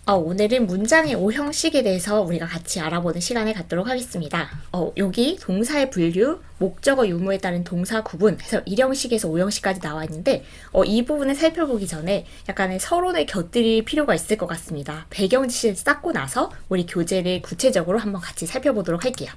오늘은 문장의 오형식에 대해서 우리가 같이 알아보는 시간을 갖도록 하겠습니다. 여기 동사의 분류, 목적어 유무에 따른 동사 구분 해서 1형식에서 5형식까지 나와 있는데 이 부분을 살펴보기 전에 약간의 서론을 곁들일 필요가 있을 것 같습니다. 배경 지시를 쌓고 나서 우리 교재를 구체적으로 한번 같이 살펴보도록 할게요.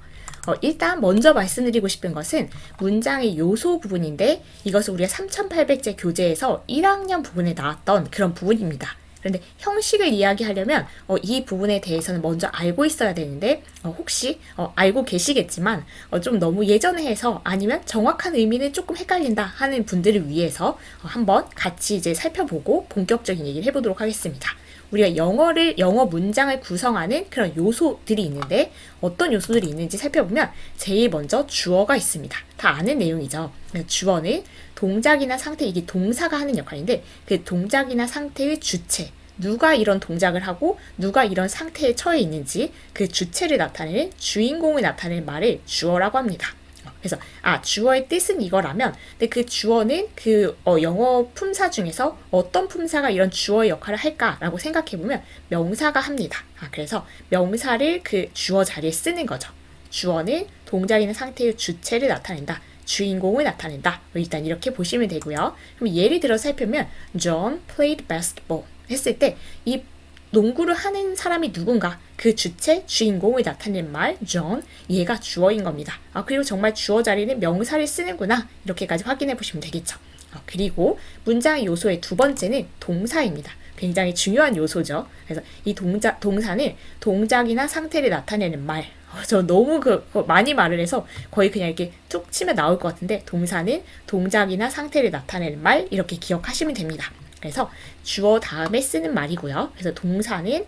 일단 먼저 말씀드리고 싶은 것은 문장의 요소 부분인데 이것은 우리가 3800제 교재에서 1학년 부분에 나왔던 그런 부분입니다. 그런데 형식을 이야기하려면 이 부분에 대해서는 먼저 알고 있어야 되는데 혹시 알고 계시겠지만 좀 너무 예전에 해서 아니면 정확한 의미는 조금 헷갈린다 하는 분들을 위해서 한번 같이 이제 살펴보고 본격적인 얘기를 해보도록 하겠습니다. 우리가 영어 문장을 구성하는 그런 요소들이 있는데 어떤 요소들이 있는지 살펴보면 제일 먼저 주어가 있습니다. 다 아는 내용이죠. 주어는 동작이나 상태, 이게 동사가 하는 역할인데 그 동작이나 상태의 주체, 누가 이런 동작을 하고 누가 이런 상태에 처해 있는지 그 주체를 나타내는 주인공을 나타내는 말을 주어라고 합니다. 그래서 주어의 뜻은 이거라면 근데 그 주어는 그 영어 품사 중에서 어떤 품사가 이런 주어의 역할을 할까라고 생각해보면 명사가 합니다. 그래서 명사를 그 주어 자리에 쓰는 거죠. 주어는 동작이나 상태의 주체를 나타낸다. 주인공을 나타낸다. 일단 이렇게 보시면 되고요. 그럼 예를 들어 살펴보면 John played basketball 했을 때 이 농구를 하는 사람이 누군가 그 주체, 주인공을 나타내는 말 John, 얘가 주어인 겁니다. 그리고 정말 주어 자리는 명사를 쓰는구나 이렇게까지 확인해 보시면 되겠죠. 그리고 문장의 요소의 두 번째는 동사입니다. 굉장히 중요한 요소죠. 그래서 이 동사는 동작이나 상태를 나타내는 말. 저 너무 많이 말을 해서 거의 그냥 이렇게 툭 치면 나올 것 같은데 동사는 동작이나 상태를 나타내는 말 이렇게 기억하시면 됩니다. 그래서 주어 다음에 쓰는 말이고요. 그래서 동사는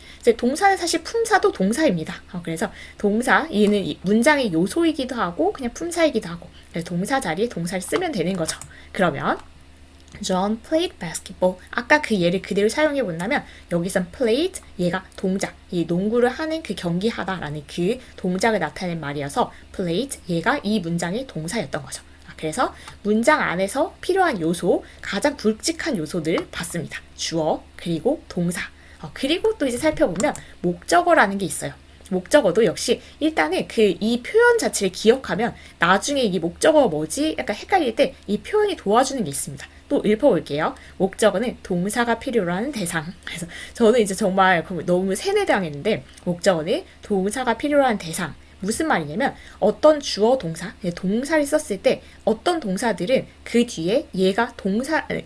사실 품사도 동사입니다. 그래서 동사 얘는 문장의 요소이기도 하고 그냥 품사이기도 하고 그래서 동사 자리에 동사를 쓰면 되는 거죠. 그러면 John played basketball. 아까 그 예를 그대로 사용해 본다면 여기선 played 얘가 동작, 이 농구를 하는 그 경기하다라는 그 동작을 나타내는 말이어서 played 얘가 이 문장의 동사였던 거죠. 그래서 문장 안에서 필요한 요소, 가장 굵직한 요소들 봤습니다. 주어, 그리고 동사. 그리고 또 이제 살펴보면 목적어라는 게 있어요. 목적어도 역시 일단은 이 표현 자체를 기억하면 나중에 이 목적어가 뭐지? 약간 헷갈릴 때 이 표현이 도와주는 게 있습니다. 또 읊어볼게요. 목적어는 동사가 필요로 하는 대상. 그래서 저는 이제 정말 너무 세뇌당했는데 목적어는 동사가 필요로 하는 대상. 무슨 말이냐면 어떤 주어 동사, 동사를 썼을 때 어떤 동사들은 그 뒤에 얘가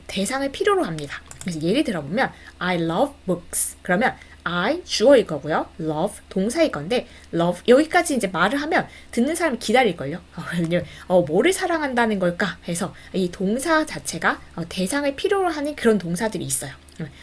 대상을 필요로 합니다. 그래서 예를 들어보면 I love books. 그러면 I 주어일 거고요. love 동사일 건데 love 여기까지 이제 말을 하면 듣는 사람이 기다릴걸요. 왜냐면 뭐를 사랑한다는 걸까 해서 이 동사 자체가 대상을 필요로 하는 그런 동사들이 있어요.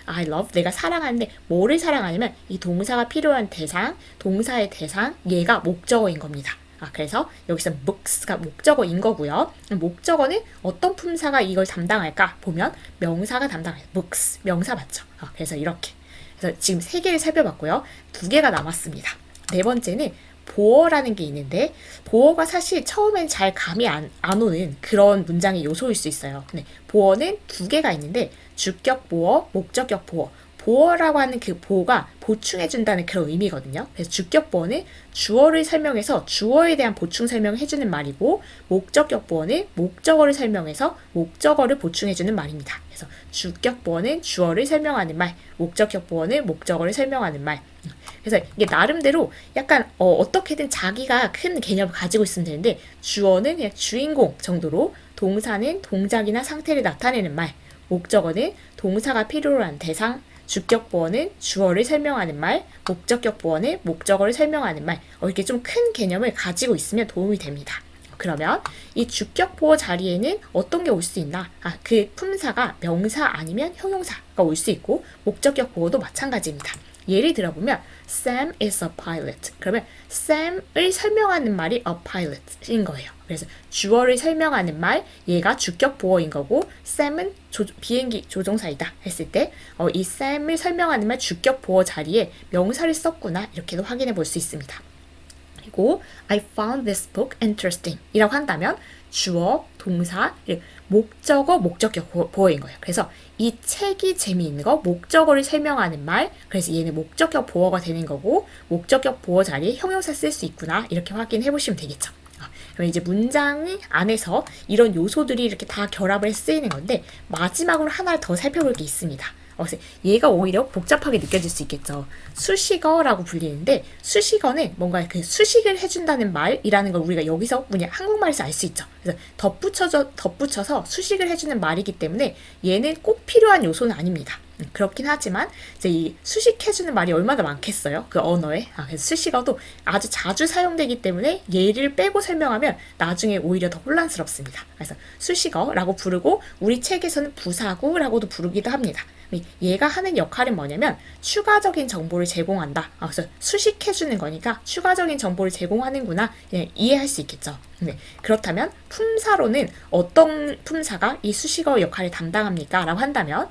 I love 내가 사랑하는데 뭐를 사랑하냐면 이 동사가 필요한 대상, 동사의 대상 얘가 목적어인 겁니다. 그래서 여기서 books가 목적어인 거고요. 목적어는 어떤 품사가 이걸 담당할까 보면 명사가 담당해요. books 명사 맞죠? 그래서 이렇게 그래서 지금 3개를 살펴봤고요. 2개가 남았습니다. 네 번째는 보어라는 게 있는데 보어가 사실 처음엔 잘 감이 안 오는 그런 문장의 요소일 수 있어요. 근데 보어는 2개가 있는데 주격 보어, 목적격 보어. 보어라고 하는 그 보어가 보충해준다는 그런 의미거든요. 그래서 주격 보어는 주어를 설명해서 주어에 대한 보충 설명을 해주는 말이고 목적격 보어는 목적어를 설명해서 목적어를 보충해주는 말입니다. 그래서 주격 보어는 주어를 설명하는 말, 목적격 보어는 목적어를 설명하는 말. 그래서 이게 나름대로 약간 어떻게든 자기가 큰 개념을 가지고 있으면 되는데 주어는 그냥 주인공 정도로 동사는 동작이나 상태를 나타내는 말, 목적어는 동사가 필요로 한 대상, 주격 보어는 주어를 설명하는 말, 목적격 보어는 목적어를 설명하는 말. 이렇게 좀 큰 개념을 가지고 있으면 도움이 됩니다. 그러면 이 주격 보어 자리에는 어떤 게 올 수 있나? 그 품사가 명사 아니면 형용사가 올 수 있고 목적격 보어도 마찬가지입니다. 예를 들어보면 Sam is a pilot. 그러면 Sam을 설명하는 말이 a pilot인 거예요. 그래서 주어를 설명하는 말, 얘가 주격 보어인 거고 Sam은 비행기 조종사이다 했을 때 이 Sam을 설명하는 말 주격 보어 자리에 명사를 썼구나 이렇게도 확인해 볼 수 있습니다. 그리고 I found this book interesting 이라고 한다면 주어, 동사, 목적어, 목적격 보어인 거예요. 그래서 이 책이 재미있는 거, 목적어를 설명하는 말, 그래서 얘는 목적격 보어가 되는 거고 목적격 보어 자리에 형용사 쓸 수 있구나 이렇게 확인해 보시면 되겠죠. 그럼 이제 문장 안에서 이런 요소들이 이렇게 다 결합을 해서 쓰이는 건데 마지막으로 하나를 더 살펴볼 게 있습니다. 그래서 얘가 오히려 복잡하게 느껴질 수 있겠죠. 수식어라고 불리는데 수식어는 뭔가 그 수식을 해준다는 말이라는 걸 우리가 여기서 그냥 한국말에서 알 수 있죠. 그래서 덧붙여서 수식을 해주는 말이기 때문에 얘는 꼭 필요한 요소는 아닙니다. 그렇긴 하지만 이제 이 수식해주는 말이 얼마나 많겠어요? 그 언어에. 그래서 수식어도 아주 자주 사용되기 때문에 얘를 빼고 설명하면 나중에 오히려 더 혼란스럽습니다. 그래서 수식어라고 부르고 우리 책에서는 부사구라고도 부르기도 합니다. 얘가 하는 역할은 뭐냐면 추가적인 정보를 제공한다. 그래서 수식해주는 거니까 추가적인 정보를 제공하는구나 이해할 수 있겠죠. 네. 그렇다면 품사로는 어떤 품사가 이 수식어 역할을 담당합니까? 라고 한다면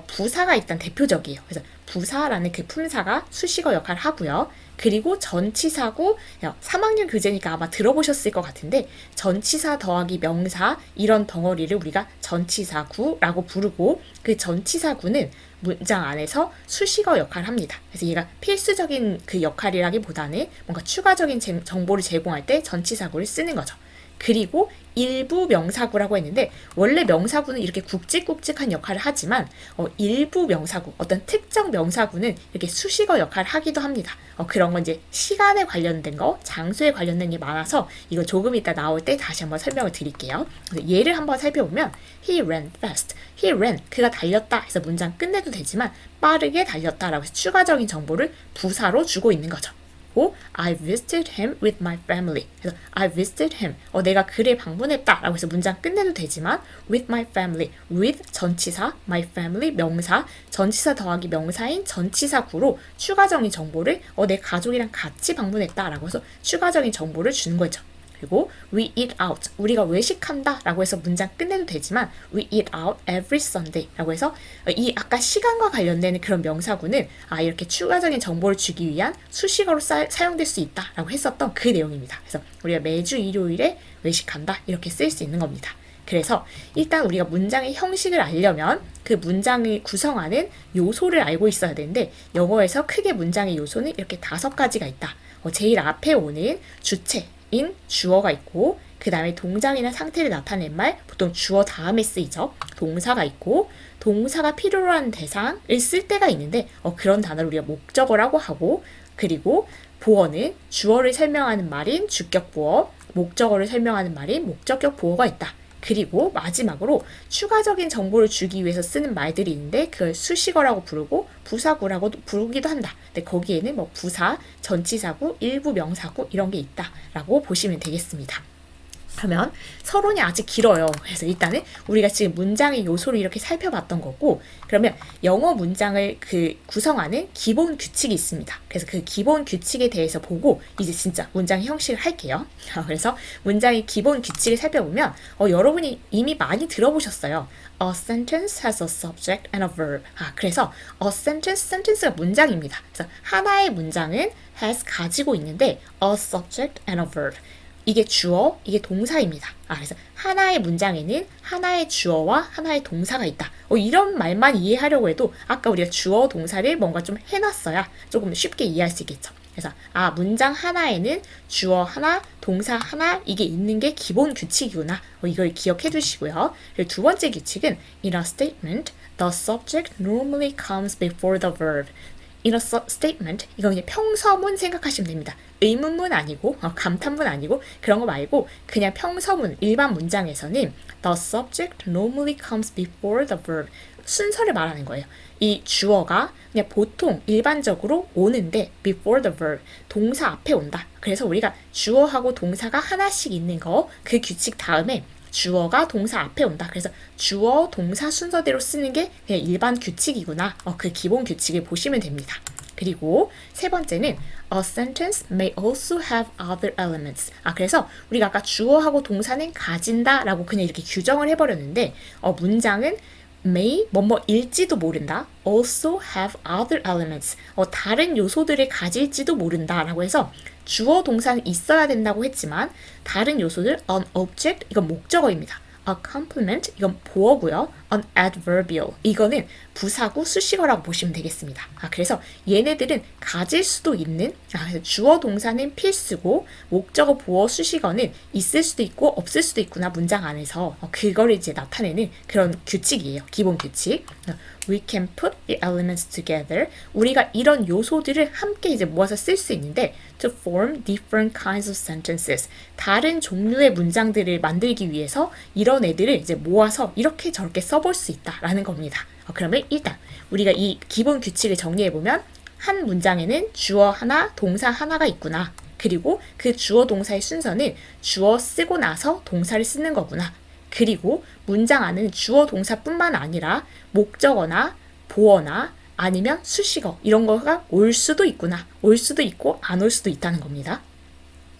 부사가 일단 대표적이에요. 그래서 부사라는 그 품사가 수식어 역할을 하고요. 그리고 전치사구 3학년 교재니까 아마 들어보셨을 것 같은데 전치사 더하기 명사 이런 덩어리를 우리가 전치사구라고 부르고 그 전치사구는 문장 안에서 수식어 역할을 합니다. 그래서 얘가 필수적인 그 역할이라기보다는 뭔가 추가적인 정보를 제공할 때 전치사구를 쓰는 거죠. 그리고 일부 명사구라고 했는데 원래 명사구는 이렇게 굵직굵직한 역할을 하지만 일부 명사구, 어떤 특정 명사구는 이렇게 수식어 역할을 하기도 합니다. 그런 건 이제 시간에 관련된 거, 장소에 관련된 게 많아서 이거 조금 이따 나올 때 다시 한번 설명을 드릴게요. 예를 한번 살펴보면 He ran fast. He ran, 그가 달렸다 해서 문장 끝내도 되지만 빠르게 달렸다라고 해서 추가적인 정보를 부사로 주고 있는 거죠. I visited him with my family. 그래서 I visited him. 내가 그를 방문했다 라고 해서 문장 끝내도 되지만 with my family. with 전치사, my family 명사, 전치사 더하기 명사인 전치사구로 추가적인 정보를 내 가족이랑 같이 방문했다 라고 해서 추가적인 정보를 주는 거죠. 그리고 we eat out, 우리가 외식한다 라고 해서 문장 끝내도 되지만 we eat out every Sunday 라고 해서 이 아까 시간과 관련된 그런 명사구는 이렇게 추가적인 정보를 주기 위한 수식어로 사용될 수 있다 라고 했었던 그 내용입니다. 그래서 우리가 매주 일요일에 외식한다 이렇게 쓸 수 있는 겁니다. 그래서 일단 우리가 문장의 형식을 알려면 그 문장을 구성하는 요소를 알고 있어야 되는데 영어에서 크게 문장의 요소는 이렇게 5가지가 있다. 제일 앞에 오는 주체인 주어가 있고 그 다음에 동작이나 상태를 나타낸 말 보통 주어 다음에 쓰이죠. 동사가 있고 동사가 필요로 하는 대상을 쓸 때가 있는데 그런 단어를 우리가 목적어라고 하고 그리고 보어는 주어를 설명하는 말인 주격 보어, 목적어를 설명하는 말인 목적격 보어가 있다. 그리고 마지막으로 추가적인 정보를 주기 위해서 쓰는 말들이 있는데 그걸 수식어라고 부르고 부사구라고 부르기도 한다. 근데 거기에는 뭐 부사, 전치사구, 일부 명사구 이런 게 있다라고 보시면 되겠습니다. 그러면 서론이 아직 길어요. 그래서 일단은 우리가 지금 문장의 요소를 이렇게 살펴봤던 거고 그러면 영어 문장을 구성하는 기본 규칙이 있습니다. 그래서 그 기본 규칙에 대해서 보고 이제 진짜 문장의 형식을 할게요. 그래서 문장의 기본 규칙을 살펴보면 여러분이 이미 많이 들어보셨어요. A sentence has a subject and a verb. 그래서 a sentence가 문장입니다. 그래서 하나의 문장은 has 가지고 있는데 a subject and a verb. 이게 주어, 이게 동사입니다. 그래서 하나의 문장에는 하나의 주어와 하나의 동사가 있다. 이런 말만 이해하려고 해도 아까 우리가 주어, 동사를 뭔가 좀 해놨어야 조금 쉽게 이해할 수 있겠죠. 그래서 문장 하나에는 주어 하나, 동사 하나 이게 있는 게 기본 규칙이구나. 이걸 기억해 두시고요. 그리고 두 번째 규칙은 In a statement, the subject normally comes before the verb. In a statement, 이거 그냥 평서문 생각하시면 됩니다. 의문문 아니고 감탄문 아니고 그런 거 말고 그냥 평서문 일반 문장에서는 the subject normally comes before the verb 순서를 말하는 거예요. 이 주어가 그냥 보통 일반적으로 오는데 before the verb 동사 앞에 온다. 그래서 우리가 주어하고 동사가 하나씩 있는 거 그 규칙 다음에 주어가 동사 앞에 온다. 그래서 주어, 동사 순서대로 쓰는 게 그냥 일반 규칙이구나. 그 기본 규칙을 보시면 됩니다. 그리고 세 번째는 A sentence may also have other elements. 그래서 우리가 아까 주어하고 동사는 가진다 라고 그냥 이렇게 규정을 해버렸는데 문장은 may 뭐뭐일지도 모른다. also have other elements. 다른 요소들을 가질지도 모른다 라고 해서 주어 동사는 있어야 된다고 했지만 다른 요소들 an object 이건 목적어입니다. a complement 이건 보어고요. an adverbial 이거는 부사구 수식어라고 보시면 되겠습니다. 그래서 얘네들은 가질 수도 있는 그래서 주어 동사는 필수고 목적어 보어 수식어는 있을 수도 있고 없을 수도 있구나 문장 안에서 그거를 이제 나타내는 그런 규칙이에요. 기본 규칙. We can put the elements together. 우리가 이런 요소들을 함께 이제 모아서 쓸 수 있는데 to form different kinds of sentences. 다른 종류의 문장들을 만들기 위해서 이런 애들을 이제 모아서 이렇게 저렇게 써볼 수 있다라는 겁니다. 그러면 일단 우리가 이 기본 규칙을 정리해보면 한 문장에는 주어 하나, 동사 하나가 있구나. 그리고 그 주어 동사의 순서는 주어 쓰고 나서 동사를 쓰는 거구나. 그리고 문장 안에는 주어 동사뿐만 아니라 목적어나 보어나 아니면 수식어 이런 거가 올 수도 있구나. 올 수도 있고 안 올 수도 있다는 겁니다.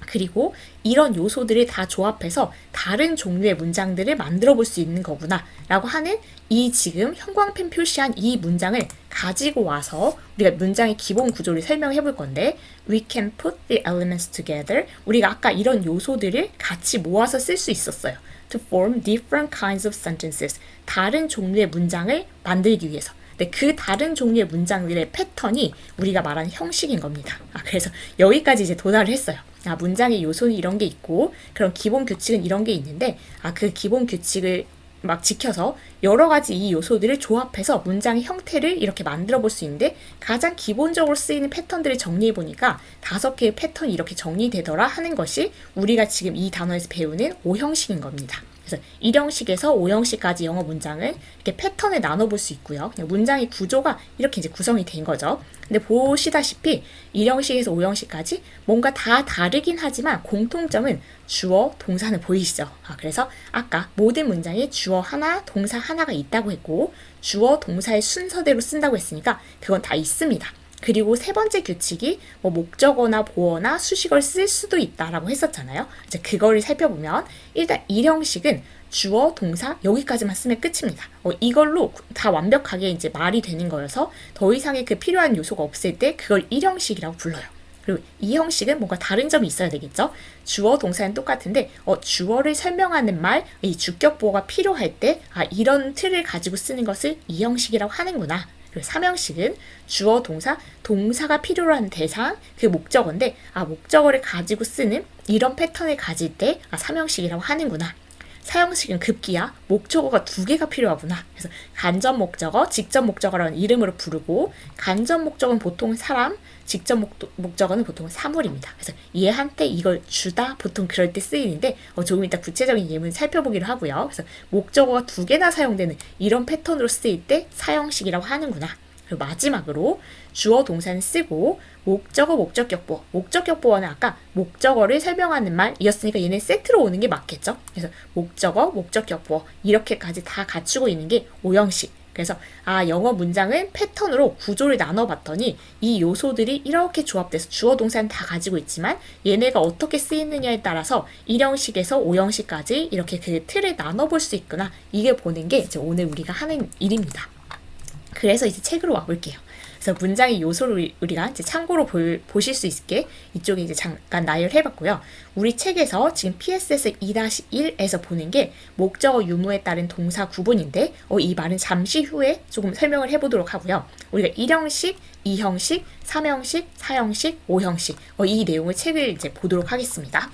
그리고 이런 요소들을 다 조합해서 다른 종류의 문장들을 만들어 볼 수 있는 거구나 라고 하는 이 지금 형광펜 표시한 이 문장을 가지고 와서 우리가 문장의 기본 구조를 설명해 볼 건데 We can put the elements together. 우리가 아까 이런 요소들을 같이 모아서 쓸 수 있었어요. To form different kinds of sentences. 다른 종류의 문장을 만들기 위해서. 그 다른 종류의 문장들의 패턴이 우리가 말하는 형식인 겁니다. 그래서 여기까지 이제 도달을 했어요. 문장의 요소는 이런 게 있고 그런 기본 규칙은 이런 게 있는데 그 기본 규칙을 막 지켜서 여러 가지 이 요소들을 조합해서 문장의 형태를 이렇게 만들어 볼 수 있는데 가장 기본적으로 쓰이는 패턴들을 정리해 보니까 5개의 패턴이 이렇게 정리되더라 하는 것이 우리가 지금 이 단어에서 배우는 5형식인 겁니다. 그래서 1형식에서 5형식까지 영어 문장을 이렇게 패턴을 나눠볼 수 있고요. 그냥 문장의 구조가 이렇게 이제 구성이 된 거죠. 근데 보시다시피 1형식에서 5형식까지 뭔가 다 다르긴 하지만 공통점은 주어, 동사는 보이시죠? 그래서 아까 모든 문장에 주어 하나, 동사 하나가 있다고 했고 주어, 동사의 순서대로 쓴다고 했으니까 그건 다 있습니다. 그리고 세 번째 규칙이 목적어나 보어나 수식어를 쓸 수도 있다라고 했었잖아요. 이제 그거를 살펴보면 일단 1형식은 주어, 동사 여기까지만 쓰면 끝입니다. 이걸로 다 완벽하게 이제 말이 되는 거여서 더 이상의 그 필요한 요소가 없을 때 그걸 1형식이라고 불러요. 그리고 2형식은 뭔가 다른 점이 있어야 되겠죠. 주어, 동사는 똑같은데 주어를 설명하는 말, 이 주격 보어가 필요할 때 이런 틀을 가지고 쓰는 것을 2형식이라고 하는구나. 그리고 3형식은 주어, 동사, 동사가 필요로 하는 대상, 그 목적어인데 목적어를 가지고 쓰는 이런 패턴을 가질 때 3형식이라고 하는구나. 4형식은 급기야 목적어가 2개가 필요하구나. 그래서 간접 목적어, 직접 목적어라는 이름으로 부르고 간접 목적어는 보통 사람, 직접 목적어는 보통 사물입니다. 그래서 얘한테 이걸 주다 보통 그럴 때 쓰이는데 조금 이따 구체적인 예문 살펴보기로 하고요. 그래서 목적어가 2개나 사용되는 이런 패턴으로 쓰일 때 4형식이라고 하는구나. 그리고 마지막으로 주어 동사는 쓰고 목적어, 목적격보어. 목적격보어는 아까 목적어를 설명하는 말이었으니까 얘는 세트로 오는 게 맞겠죠? 그래서 목적어, 목적격보어 이렇게까지 다 갖추고 있는 게 5형식. 그래서 영어 문장은 패턴으로 구조를 나눠봤더니 이 요소들이 이렇게 조합돼서 주어 동사는 다 가지고 있지만 얘네가 어떻게 쓰이느냐에 따라서 1형식에서 5형식까지 이렇게 그 틀을 나눠볼 수 있구나. 이게 보는 게 이제 오늘 우리가 하는 일입니다. 그래서 이제 책으로 와볼게요. 그래서 문장의 요소를 우리가 이제 참고로 보실 수 있게 이쪽에 이제 잠깐 나열해봤고요. 우리 책에서 지금 PSS 2-1에서 보는 게 목적어 유무에 따른 동사 구분인데 이 말은 잠시 후에 조금 설명을 해보도록 하고요. 우리가 1형식, 2형식, 3형식, 4형식, 5형식 이 내용을 책을 이제 보도록 하겠습니다.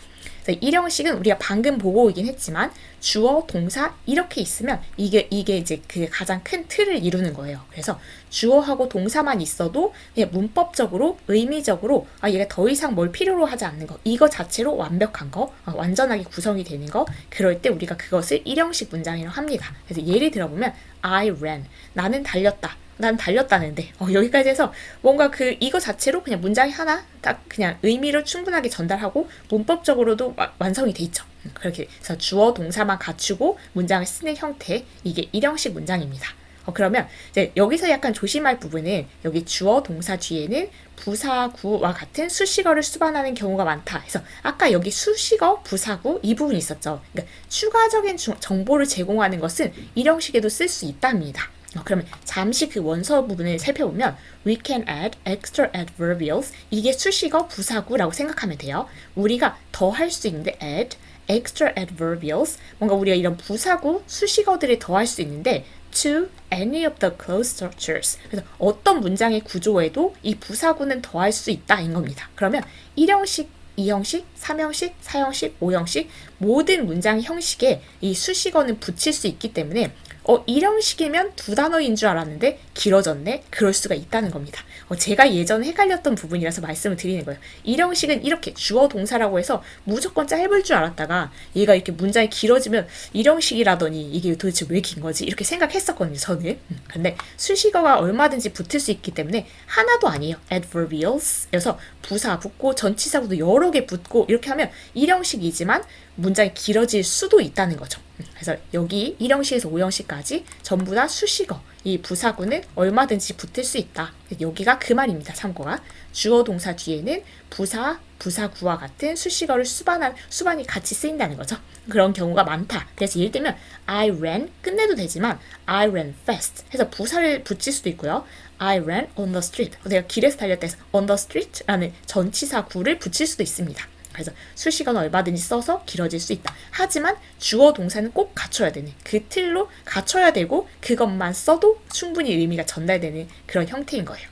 1형식은 우리가 방금 보고 오긴 했지만 주어, 동사 이렇게 있으면 이게 이제 그 가장 큰 틀을 이루는 거예요. 그래서 주어하고 동사만 있어도 그냥 문법적으로 의미적으로 얘가 더 이상 뭘 필요로 하지 않는 거 이거 자체로 완벽한 거 완전하게 구성이 되는 거 그럴 때 우리가 그것을 1형식 문장이라고 합니다. 그래서 예를 들어보면 I ran 나는 달렸다. 난 달렸다는데 여기까지 해서 뭔가 이거 자체로 그냥 문장이 하나 딱 그냥 의미를 충분하게 전달하고 문법적으로도 완성이 돼 있죠. 그렇게 해서 주어 동사만 갖추고 문장을 쓰는 형태 이게 1형식 문장입니다. 그러면 이제 여기서 약간 조심할 부분은 여기 주어 동사 뒤에는 부사구와 같은 수식어를 수반하는 경우가 많다. 그래서 아까 여기 수식어, 부사구 이 부분이 있었죠. 그러니까 추가적인 정보를 제공하는 것은 일형식에도 쓸 수 있답니다. 그러면 잠시 그 원서 부분을 살펴보면 we can add extra adverbials 이게 수식어, 부사구라고 생각하면 돼요. 우리가 더 할 수 있는데 add extra adverbials 뭔가 우리가 이런 부사구, 수식어들을 더할 수 있는데 to any of the clause structures 그래서 어떤 문장의 구조에도 이 부사구는 더할 수 있다인 겁니다. 그러면 1형식, 2형식, 3형식, 4형식, 5형식 모든 문장 형식에 이 수식어는 붙일 수 있기 때문에 1형식이면 두 단어인 줄 알았는데 길어졌네? 그럴 수가 있다는 겁니다. 제가 예전에 헷갈렸던 부분이라서 말씀을 드리는 거예요. 1형식은 이렇게 주어 동사라고 해서 무조건 짧을 줄 알았다가 얘가 이렇게 문장이 길어지면 1형식이라더니 이게 도대체 왜 긴 거지? 이렇게 생각했었거든요, 저는. 근데 수식어가 얼마든지 붙을 수 있기 때문에 하나도 아니에요. adverbials. 그래서 부사 붙고 전치사구도 여러 개 붙고 이렇게 하면 1형식이지만 문장이 길어질 수도 있다는 거죠. 그래서 여기 1형식에서 5형식까지 전부 다 수식어, 이 부사구는 얼마든지 붙을 수 있다. 여기가 그 말입니다. 참고가. 주어 동사 뒤에는 부사, 부사구와 같은 수식어를 수반이 같이 쓰인다는 거죠. 그런 경우가 많다. 그래서 예를 들면 I ran 끝내도 되지만 I ran fast 해서 부사를 붙일 수도 있고요. I ran on the street. 내가 길에서 달렸다 해서 on the street라는 전치사구를 붙일 수도 있습니다. 그래서 수식어는 얼마든지 써서 길어질 수 있다. 하지만 주어 동사는 꼭 갖춰야 되는 그 틀로 갖춰야 되고 그것만 써도 충분히 의미가 전달되는 그런 형태인 거예요.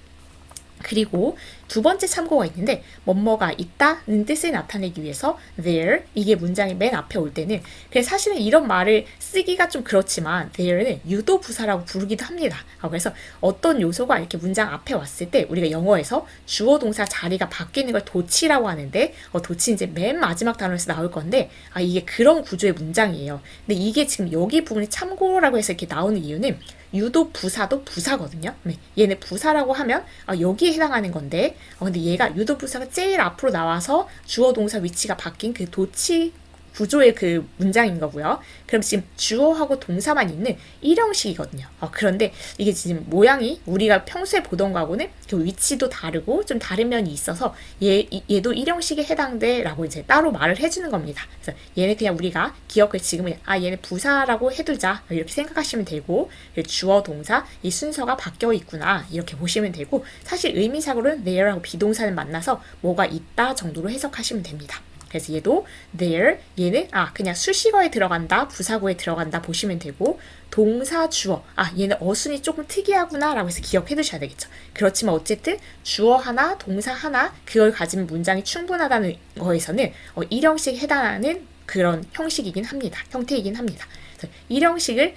그리고 두 번째 참고가 있는데 뭐뭐가 있다는 뜻을 나타내기 위해서 there 이게 문장이 맨 앞에 올 때는 사실은 이런 말을 쓰기가 좀 그렇지만 there는 유도 부사라고 부르기도 합니다. 그래서 어떤 요소가 이렇게 문장 앞에 왔을 때 우리가 영어에서 주어 동사 자리가 바뀌는 걸 도치라고 하는데 도치 이제 맨 마지막 단어에서 나올 건데 이게 그런 구조의 문장이에요. 근데 이게 지금 여기 부분이 참고라고 해서 이렇게 나오는 이유는 유도 부사도 부사거든요. 얘는 부사라고 하면 여기에 해당하는 건데 근데 얘가 유도 부사가 제일 앞으로 나와서 주어 동사 위치가 바뀐 그 도치 구조의 그 문장인 거고요. 그럼 지금 주어하고 동사만 있는 1형식이거든요. 그런데 이게 지금 모양이 우리가 평소에 보던 거하고는 그 위치도 다르고 좀 다른 면이 있어서 얘도 1형식에 해당돼 라고 이제 따로 말을 해주는 겁니다. 그래서 얘는 그냥 우리가 기억을 지금은 얘는 부사라고 해두자 이렇게 생각하시면 되고 주어 동사 이 순서가 바뀌어 있구나 이렇게 보시면 되고 사실 의미상으로는 there하고 비동사는 만나서 뭐가 있다 정도로 해석하시면 됩니다. 그래서 얘도 there, 얘는 그냥 수식어에 들어간다, 부사구에 들어간다 보시면 되고 동사, 주어, 얘는 어순이 조금 특이하구나 라고 해서 기억해 두셔야 되겠죠. 그렇지만 어쨌든 주어 하나, 동사 하나 그걸 가지면 문장이 충분하다는 거에서는 1형식에 해당하는 그런 형식이긴 합니다. 형태이긴 합니다. 1형식을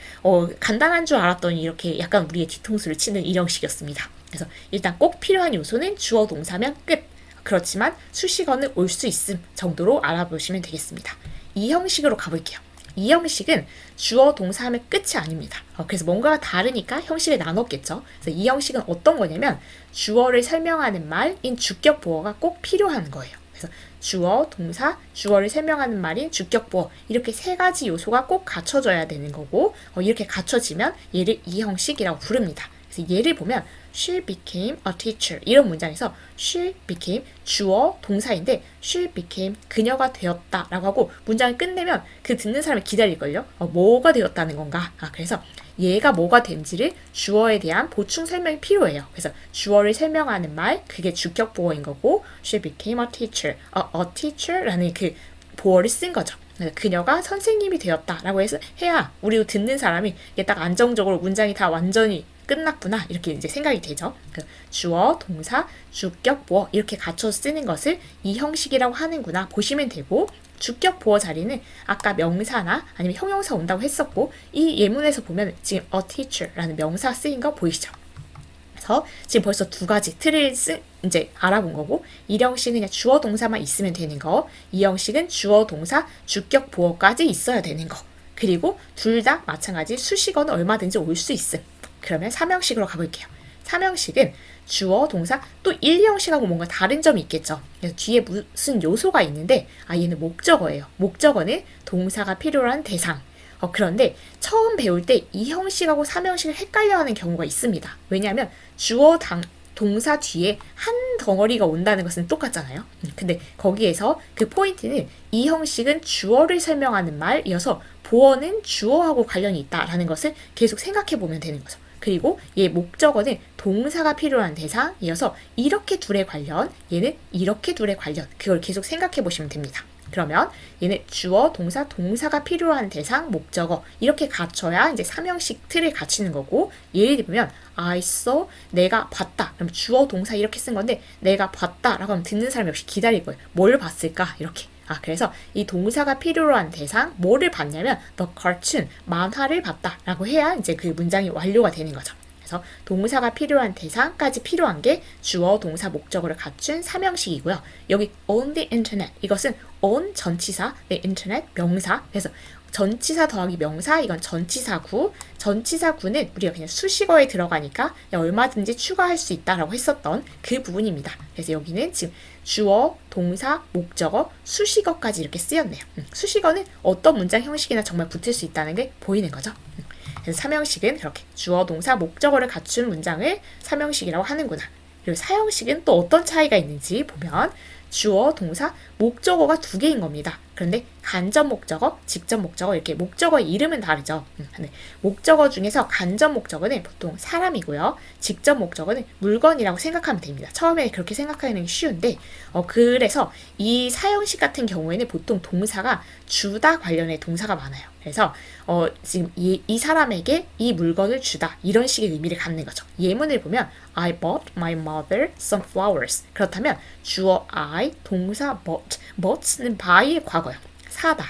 간단한 줄 알았더니 이렇게 약간 우리의 뒤통수를 치는 1형식이었습니다. 그래서 일단 꼭 필요한 요소는 주어, 동사면 끝. 그렇지만 수식어는 올 수 있음 정도로 알아보시면 되겠습니다. 이 형식으로 가볼게요. 이 형식은 주어 동사 하면 끝이 아닙니다. 그래서 뭔가가 다르니까 형식을 나눴겠죠. 그래서 이 형식은 어떤 거냐면 주어를 설명하는 말인 주격 보어가 꼭 필요한 거예요. 그래서 주어, 동사, 주어를 설명하는 말인 주격 보어 이렇게 세 가지 요소가 꼭 갖춰져야 되는 거고 이렇게 갖춰지면 얘를 이 형식이라고 부릅니다. 그래서 예를 보면 she became a teacher 이런 문장에서 she became 주어 동사인데 she became 그녀가 되었다 라고 하고 문장을 끝내면 그 듣는 사람이 기다릴걸요. 뭐가 되었다는 건가. 그래서 얘가 뭐가 된지를 주어에 대한 보충 설명이 필요해요. 그래서 주어를 설명하는 말 그게 주격 보어인 거고 she became a teacher, a teacher라는 그 보어를 쓴 거죠. 그녀가 선생님이 되었다라고 해야 우리 듣는 사람이 이게 딱 안정적으로 문장이 다 완전히 끝났구나 이렇게 이제 생각이 되죠. 주어, 동사, 주격, 보어 이렇게 갖춰 쓰는 것을 이 형식이라고 하는구나 보시면 되고 주격 보어 자리는 아까 명사나 아니면 형용사 온다고 했었고 이 예문에서 보면 지금 a teacher라는 명사 쓰인 거 보이시죠? 그래서 지금 벌써 두 가지 틀을 이제 알아본 거고 이 형식은 그냥 주어 동사만 있으면 되는 거 이 형식은 주어 동사 주격 보어까지 있어야 되는 거 그리고 둘 다 마찬가지 수식어는 얼마든지 올 수 있음. 그러면 3형식으로 가볼게요. 3형식은 주어, 동사, 또 1, 2형식하고 뭔가 다른 점이 있겠죠. 그래서 뒤에 무슨 요소가 있는데 얘는 목적어예요. 목적어는 동사가 필요한 대상, 그런데 처음 배울 때 이 형식하고 3형식을 헷갈려하는 경우가 있습니다. 왜냐하면 주어 동사 뒤에 한 덩어리가 온다는 것은 똑같잖아요. 근데 거기에서 그 포인트는 이 형식은 주어를 설명하는 말이어서 보어는 주어하고 관련이 있다라는 것을 계속 생각해 보면 되는 거죠. 그리고 얘 목적어는 동사가 필요한 대상이어서 이렇게 둘의 관련, 얘는 이렇게 둘의 관련, 그걸 계속 생각해 보시면 됩니다. 그러면 얘는 주어, 동사, 동사가 필요한 대상, 목적어 이렇게 갖춰야 이제 3형식 틀을 갖추는 거고, 예를 들면 I saw, 내가 봤다. 그럼 주어, 동사 이렇게 쓴 건데 내가 봤다 라고 하면 듣는 사람 역시 기다릴 거예요. 뭘 봤을까? 이렇게. 그래서 이 동사가 필요로 한 대상, 뭐를 봤냐면 the cartoon, 만화를 봤다 라고 해야 이제 그 문장이 완료가 되는 거죠. 그래서 동사가 필요한 대상까지 필요한 게 주어, 동사, 목적어를 갖춘 3형식이고요. 여기 on the internet, 이것은 on 전치사, the internet 명사. 그래서 전치사 더하기 명사, 이건 전치사구. 전치사구는 우리가 그냥 수식어에 들어가니까 얼마든지 추가할 수 있다라고 했었던 그 부분입니다. 그래서 여기는 지금 주어, 동사, 목적어, 수식어까지 이렇게 쓰였네요. 수식어는 어떤 문장 형식이나 정말 붙을 수 있다는 게 보이는 거죠. 그래서 3형식은 그렇게 주어, 동사, 목적어를 갖춘 문장을 3형식이라고 하는구나. 그리고 4형식은 또 어떤 차이가 있는지 보면 주어, 동사, 목적어가 2개인 겁니다. 그런데 간접 목적어, 직접 목적어 이렇게 목적어의 이름은 다르죠. 근데 목적어 중에서 간접 목적어는 보통 사람이고요. 직접 목적어는 물건이라고 생각하면 됩니다. 처음에 그렇게 생각하는 게 쉬운데 그래서 이 4형식 같은 경우에는 보통 동사가 주다 관련의 동사가 많아요. 그래서 지금 이 사람에게 이 물건을 주다 이런 식의 의미를 갖는 거죠. 예문을 보면 I bought my mother some flowers. 그렇다면 주어 I, 동사 bought는 by의 과거요. 사다,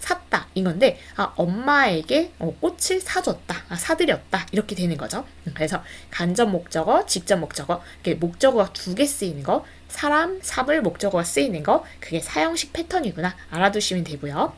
샀다 이건데 엄마에게 꽃을 사줬다, 사드렸다 이렇게 되는 거죠. 그래서 간접 목적어, 직접 목적어 이렇게 목적어가 2개 쓰이는 거, 사람, 사물 목적어가 쓰이는 거 그게 4형식 패턴이구나 알아두시면 되고요.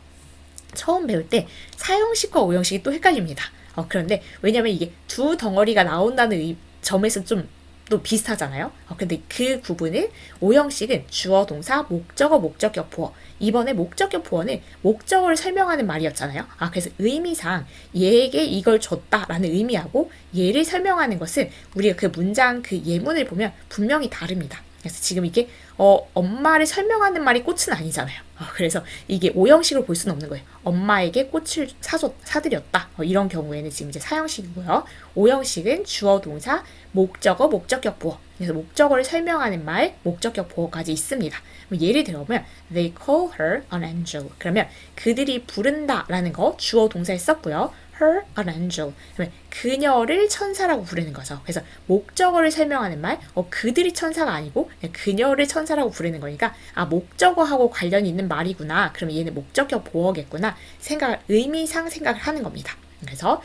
처음 배울 때 4형식과 5형식이 또 헷갈립니다. 그런데 왜냐면 이게 2 덩어리가 나온다는 점에서 좀 또 비슷하잖아요. 근데 그 구분을 5형식은 주어, 동사, 목적어, 목적격, 보어. 이번에 목적격 보어는 목적어를 설명하는 말이었잖아요. 그래서 의미상 얘에게 이걸 줬다라는 의미하고 얘를 설명하는 것은 우리가 그 문장 그 예문을 보면 분명히 다릅니다. 그래서 지금 이게 엄마를 설명하는 말이 꽃은 아니잖아요. 그래서 이게 5형식으로 볼 수는 없는 거예요. 엄마에게 꽃을 사드렸다. 이런 경우에는 지금 이제 4형식이고요. 5형식은 주어, 동사, 목적어, 목적격, 보어. 그래서 목적어를 설명하는 말, 목적격, 보어까지 있습니다. 예를 들어보면 they call her an angel. 그러면 그들이 부른다라는 거 주어, 동사에 썼고요. her an angel. 그러면 그녀를 천사라고 부르는 거죠. 그래서 목적어를 설명하는 말, 그들이 천사가 아니고 그녀를 천사라고 부르는 거니까 목적어하고 관련이 있는 말이구나. 그러면 얘는 목적격 보어겠구나. 의미상 생각을 하는 겁니다. 그래서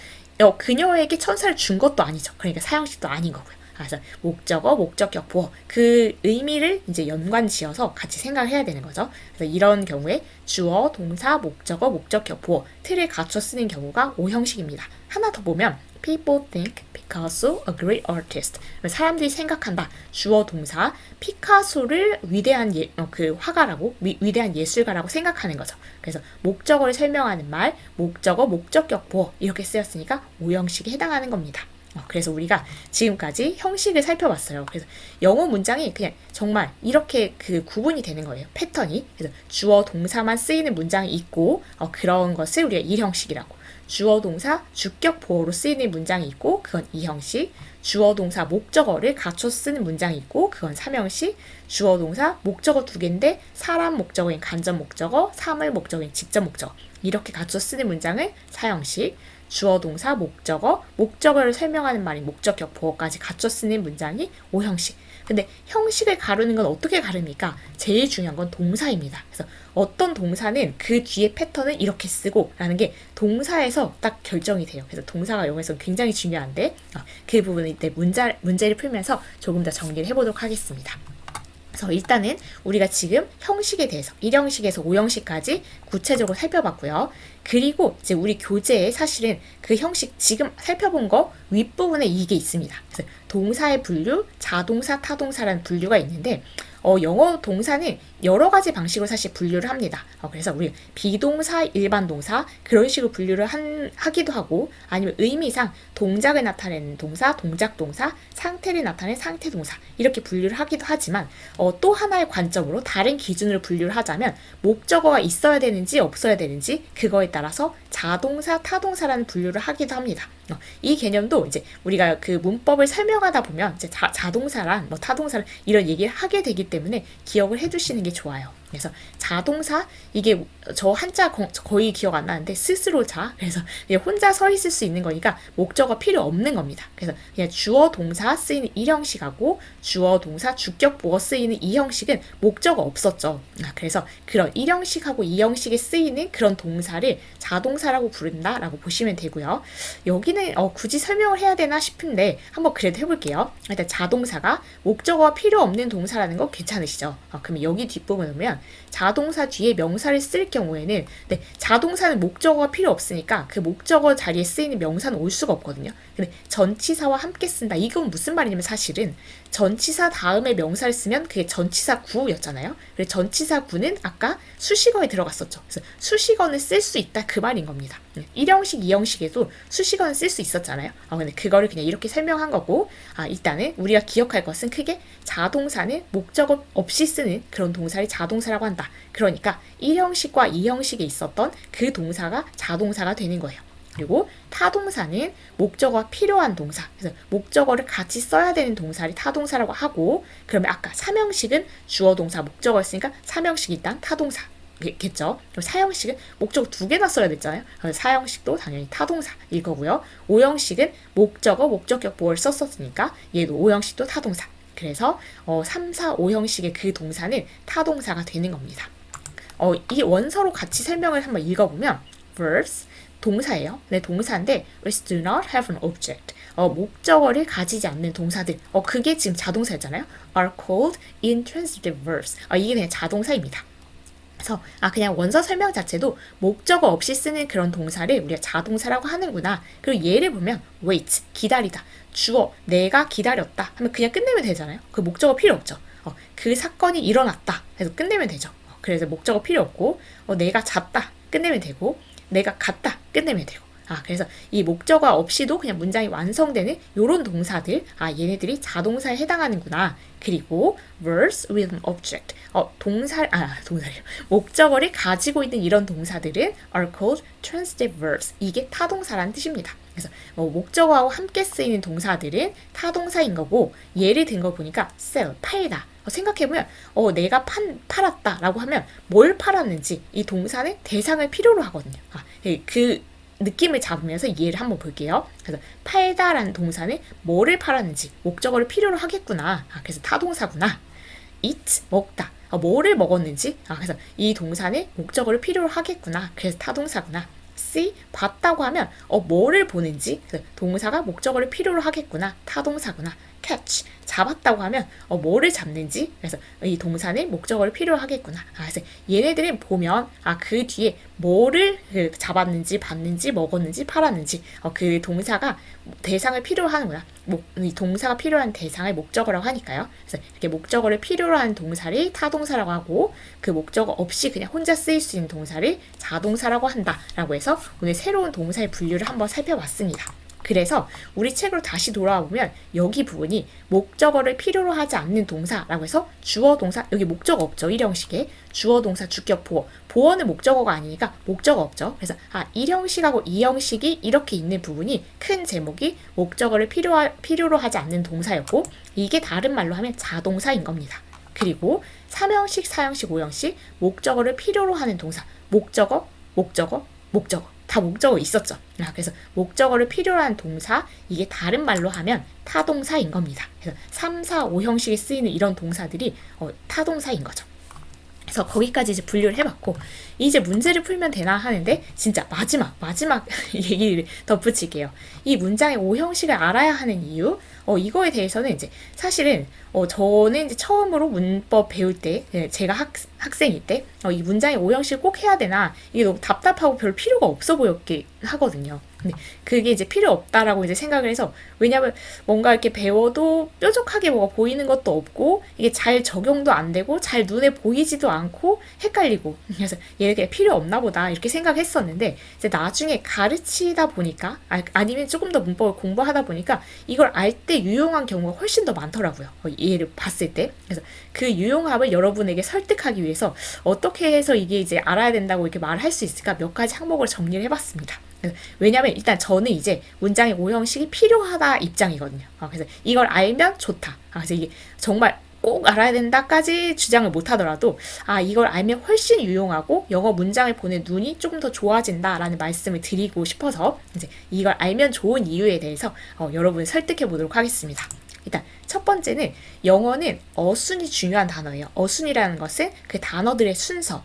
그녀에게 천사를 준 것도 아니죠. 그러니까 사형식도 아닌 거고요. 그래서 목적어, 목적격, 보어 그 의미를 이제 연관지어서 같이 생각을 해야 되는 거죠. 그래서 이런 경우에 주어, 동사, 목적어, 목적격, 보어 틀을 갖춰 쓰는 경우가 5형식입니다. 하나 더 보면 People think Picasso a great artist. 사람들이 생각한다. 주어, 동사 피카소를 위대한 그 화가라고 위대한 예술가라고 생각하는 거죠. 그래서 목적어를 설명하는 말, 목적어, 목적격, 보어 이렇게 쓰였으니까 5형식에 해당하는 겁니다. 그래서 우리가 지금까지 형식을 살펴봤어요. 그래서 영어 문장이 그냥 정말 이렇게 그 구분이 되는 거예요. 패턴이. 그래서 주어, 동사만 쓰이는 문장이 있고 그런 것을 우리가 1형식이라고. 주어, 동사, 주격, 보어로 쓰이는 문장이 있고 그건 2형식. 주어, 동사, 목적어를 갖춰 쓰는 문장이 있고 그건 3형식. 주어, 동사, 목적어 2개인데 사람 목적어인 간접 목적어, 사물 목적어인 직접 목적어 이렇게 갖춰 쓰는 문장을 4형식. 주어, 동사, 목적어, 목적어를 설명하는 말인 목적격, 보어까지 갖춰 쓰는 문장이 5형식. 근데 형식을 가르는 건 어떻게 가릅니까? 제일 중요한 건 동사입니다. 그래서 어떤 동사는 그 뒤에 패턴을 이렇게 쓰고 라는 게 동사에서 딱 결정이 돼요. 그래서 동사가 영어에서 굉장히 중요한데 그 부분은 이때 문제를 풀면서 조금 더 정리를 해보도록 하겠습니다. 그래서 일단은 우리가 지금 형식에 대해서 1형식에서 5형식까지 구체적으로 살펴봤고요. 그리고 이제 우리 교재에 사실은 그 형식 지금 살펴본 거 윗부분에 이게 있습니다. 그래서 동사의 분류, 자동사, 타동사라는 분류가 있는데 영어 동사는 여러 가지 방식으로 사실 분류를 합니다. 그래서 우리 비동사, 일반 동사 그런 식으로 분류를 하기도 하고 아니면 의미상 동작을 나타내는 동사, 동작 동사, 상태를 나타내는 상태 동사 이렇게 분류를 하기도 하지만 또 하나의 관점으로 다른 기준으로 분류를 하자면 목적어가 있어야 되는지 없어야 되는지 그거에 따라서 자동사, 타동사라는 분류를 하기도 합니다. 이 개념도 이제 우리가 그 문법을 설명하다 보면 이제 자동사란 뭐 타동사란 이런 얘기를 하게 되기 때문에 기억을 해두시는 게 좋아요. 그래서 자동사 이게 저 한자 거의 기억 안 나는데 스스로 자 그래서 혼자 서 있을 수 있는 거니까 목적어 필요 없는 겁니다. 그래서 그냥 주어 동사 쓰이는 이 형식하고 주어 동사 주격 보어 쓰이는 이 형식은 목적어 없었죠. 그래서 그런 이 형식하고 이 형식에 쓰이는 그런 동사를 자동사라고 부른다라고 보시면 되고요. 여기는 굳이 설명을 해야 되나 싶은데 한번 그래도 해볼게요. 일단 자동사가 목적어가 필요 없는 동사라는 거 괜찮으시죠? 그러면 여기 뒷부분을 보면 자동사 뒤에 명사를 쓸 경우에는 자동사는 목적어가 필요 없으니까 그 목적어 자리에 쓰이는 명사는 올 수가 없거든요. 근데 전치사와 함께 쓴다. 이건 무슨 말이냐면 사실은 전치사 다음에 명사를 쓰면 그게 전치사 구였잖아요. 그래서 전치사 구는 아까 수식어에 들어갔었죠. 그래서 수식어는 쓸 수 있다 그 말인 겁니다. 1형식, 2형식에도 수식어는 쓸 수 있었잖아요. 근데 그거를 그냥 이렇게 설명한 거고 일단은 우리가 기억할 것은 크게 자동사는 목적어 없이 쓰는 그런 동사를 자동사라고 한다. 그러니까 1형식과 2형식에 있었던 그 동사가 자동사가 되는 거예요. 그리고 타동사는 목적어가 필요한 동사, 그래서 목적어를 같이 써야 되는 동사를 타동사라고 하고 그러면 아까 3형식은 주어 동사 목적어였으니까 3형식이 일단 타동사 겠죠. 그리고 4형식은 목적어 2개나 써야 됐잖아요. 4형식도 당연히 타동사일 거고요. 5형식은 목적어, 목적격 보어를 썼었으니까 얘도 5형식도 타동사. 그래서 3, 4, 5형식의 그 동사는 타동사가 되는 겁니다. 이 원서로 같이 설명을 한번 읽어보면 verbs 동사예요. 네, 동사인데 which do not have an object. 목적어를 가지지 않는 동사들. 그게 지금 자동사였잖아요. are called intransitive verbs. 이게 그냥 자동사입니다. 그래서 그냥 원서 설명 자체도 목적어 없이 쓰는 그런 동사를 우리가 자동사라고 하는구나. 그리고 예를 보면 wait, 기다리다. 주어, 내가 기다렸다 하면 그냥 끝내면 되잖아요. 그 목적어 필요 없죠. 그 사건이 일어났다 해서 끝내면 되죠. 그래서 목적어 필요 없고 내가 잤다 끝내면 되고 내가 갔다 끝내면 되고 그래서 이 목적어 없이도 그냥 문장이 완성되는 이런 동사들 얘네들이 자동사에 해당하는구나. 그리고 verbs with an object 목적어를 가지고 있는 이런 동사들은 are called transitive verbs. 이게 타동사라는 뜻입니다. 그래서 목적어하고 함께 쓰이는 동사들은 타동사인 거고 예를 든 거 보니까 sell, 팔다. 생각해보면 내가 팔았다 라고 하면 뭘 팔았는지 이 동사는 대상을 필요로 하거든요. 그 느낌을 잡으면서 이해를 한번 볼게요. 그래서 팔다라는 동사는 뭐를 팔았는지 목적어를 필요로 하겠구나. 그래서 타동사구나. eat, 먹다. 뭐를 먹었는지 그래서 이 동사는 목적어를 필요로 하겠구나. 그래서 타동사구나. see, 봤다고 하면 뭐를 보는지 그래서 동사가 목적어를 필요로 하겠구나. 타동사구나. catch, 잡았다고 하면 뭐를 잡는지 그래서 이 동사는 목적어를 필요로 하겠구나. 그래서 얘네들은 보면 그 뒤에 뭐를 잡았는지 봤는지 먹었는지 팔았는지 그 동사가 대상을 필요로 하는구나. 이 동사가 필요한 대상을 목적어라고 하니까요. 그래서 이렇게 목적어를 필요로 하는 동사를 타동사라고 하고 그 목적어 없이 그냥 혼자 쓰일 수 있는 동사를 자동사라고 한다라고 해서 오늘 새로운 동사의 분류를 한번 살펴봤습니다. 그래서 우리 책으로 다시 돌아와 보면 여기 부분이 목적어를 필요로 하지 않는 동사라고 해서 주어 동사 여기 목적어 없죠. 1형식에 주어 동사 주격 보어 보어는 목적어가 아니니까 목적어 없죠. 그래서 1형식하고 2형식이 이렇게 있는 부분이 큰 제목이 목적어를 필요로 하지 않는 동사였고 이게 다른 말로 하면 자동사인 겁니다. 그리고 3형식, 4형식, 5형식 목적어를 필요로 하는 동사 목적어 다 목적어 있었죠. 그래서 목적어를 필요로 한 동사 이게 다른 말로 하면 타동사인 겁니다. 그래서 3, 4, 5형식에 쓰이는 이런 동사들이 타동사인 거죠. 그래서 거기까지 이제 분류를 해봤고 이제 문제를 풀면 되나 하는데 진짜 마지막 얘기를 덧붙일게요. 이 문장의 5형식을 알아야 하는 이유 이거에 대해서는 이제 사실은 저는 이제 처음으로 문법 배울 때 제가 학생일 때 이 문장의 5형식을 꼭 해야 되나 이게 너무 답답하고 별 필요가 없어 보였게 하거든요. 근데 그게 이제 필요 없다라고 이제 생각을 해서, 왜냐면 뭔가 이렇게 배워도 뾰족하게 뭐가 보이는 것도 없고 이게 잘 적용도 안 되고 잘 눈에 보이지도 않고 헷갈리고, 그래서 얘가 필요 없나 보다 이렇게 생각했었는데, 이제 나중에 가르치다 보니까 아니면 조금 더 문법을 공부하다 보니까 이걸 알 때 유용한 경우가 훨씬 더 많더라고요. 얘를 봤을 때. 그래서 그 유용함을 여러분에게 설득하기 위해서 어떻게 해서 이게 이제 알아야 된다고 이렇게 말할 수 있을까 몇 가지 항목을 정리를 해봤습니다. 왜냐면 일단 저는 이제 문장의 오형식이 필요하다 입장이거든요. 그래서 이걸 알면 좋다. 그래서 이게 정말 꼭 알아야 된다까지 주장을 못 하더라도 이걸 알면 훨씬 유용하고 영어 문장을 보는 눈이 조금 더 좋아진다라는 말씀을 드리고 싶어서 이제 이걸 알면 좋은 이유에 대해서 여러분 설득해 보도록 하겠습니다. 일단 첫 번째는 영어는 어순이 중요한 단어예요. 어순이라는 것은 그 단어들의 순서.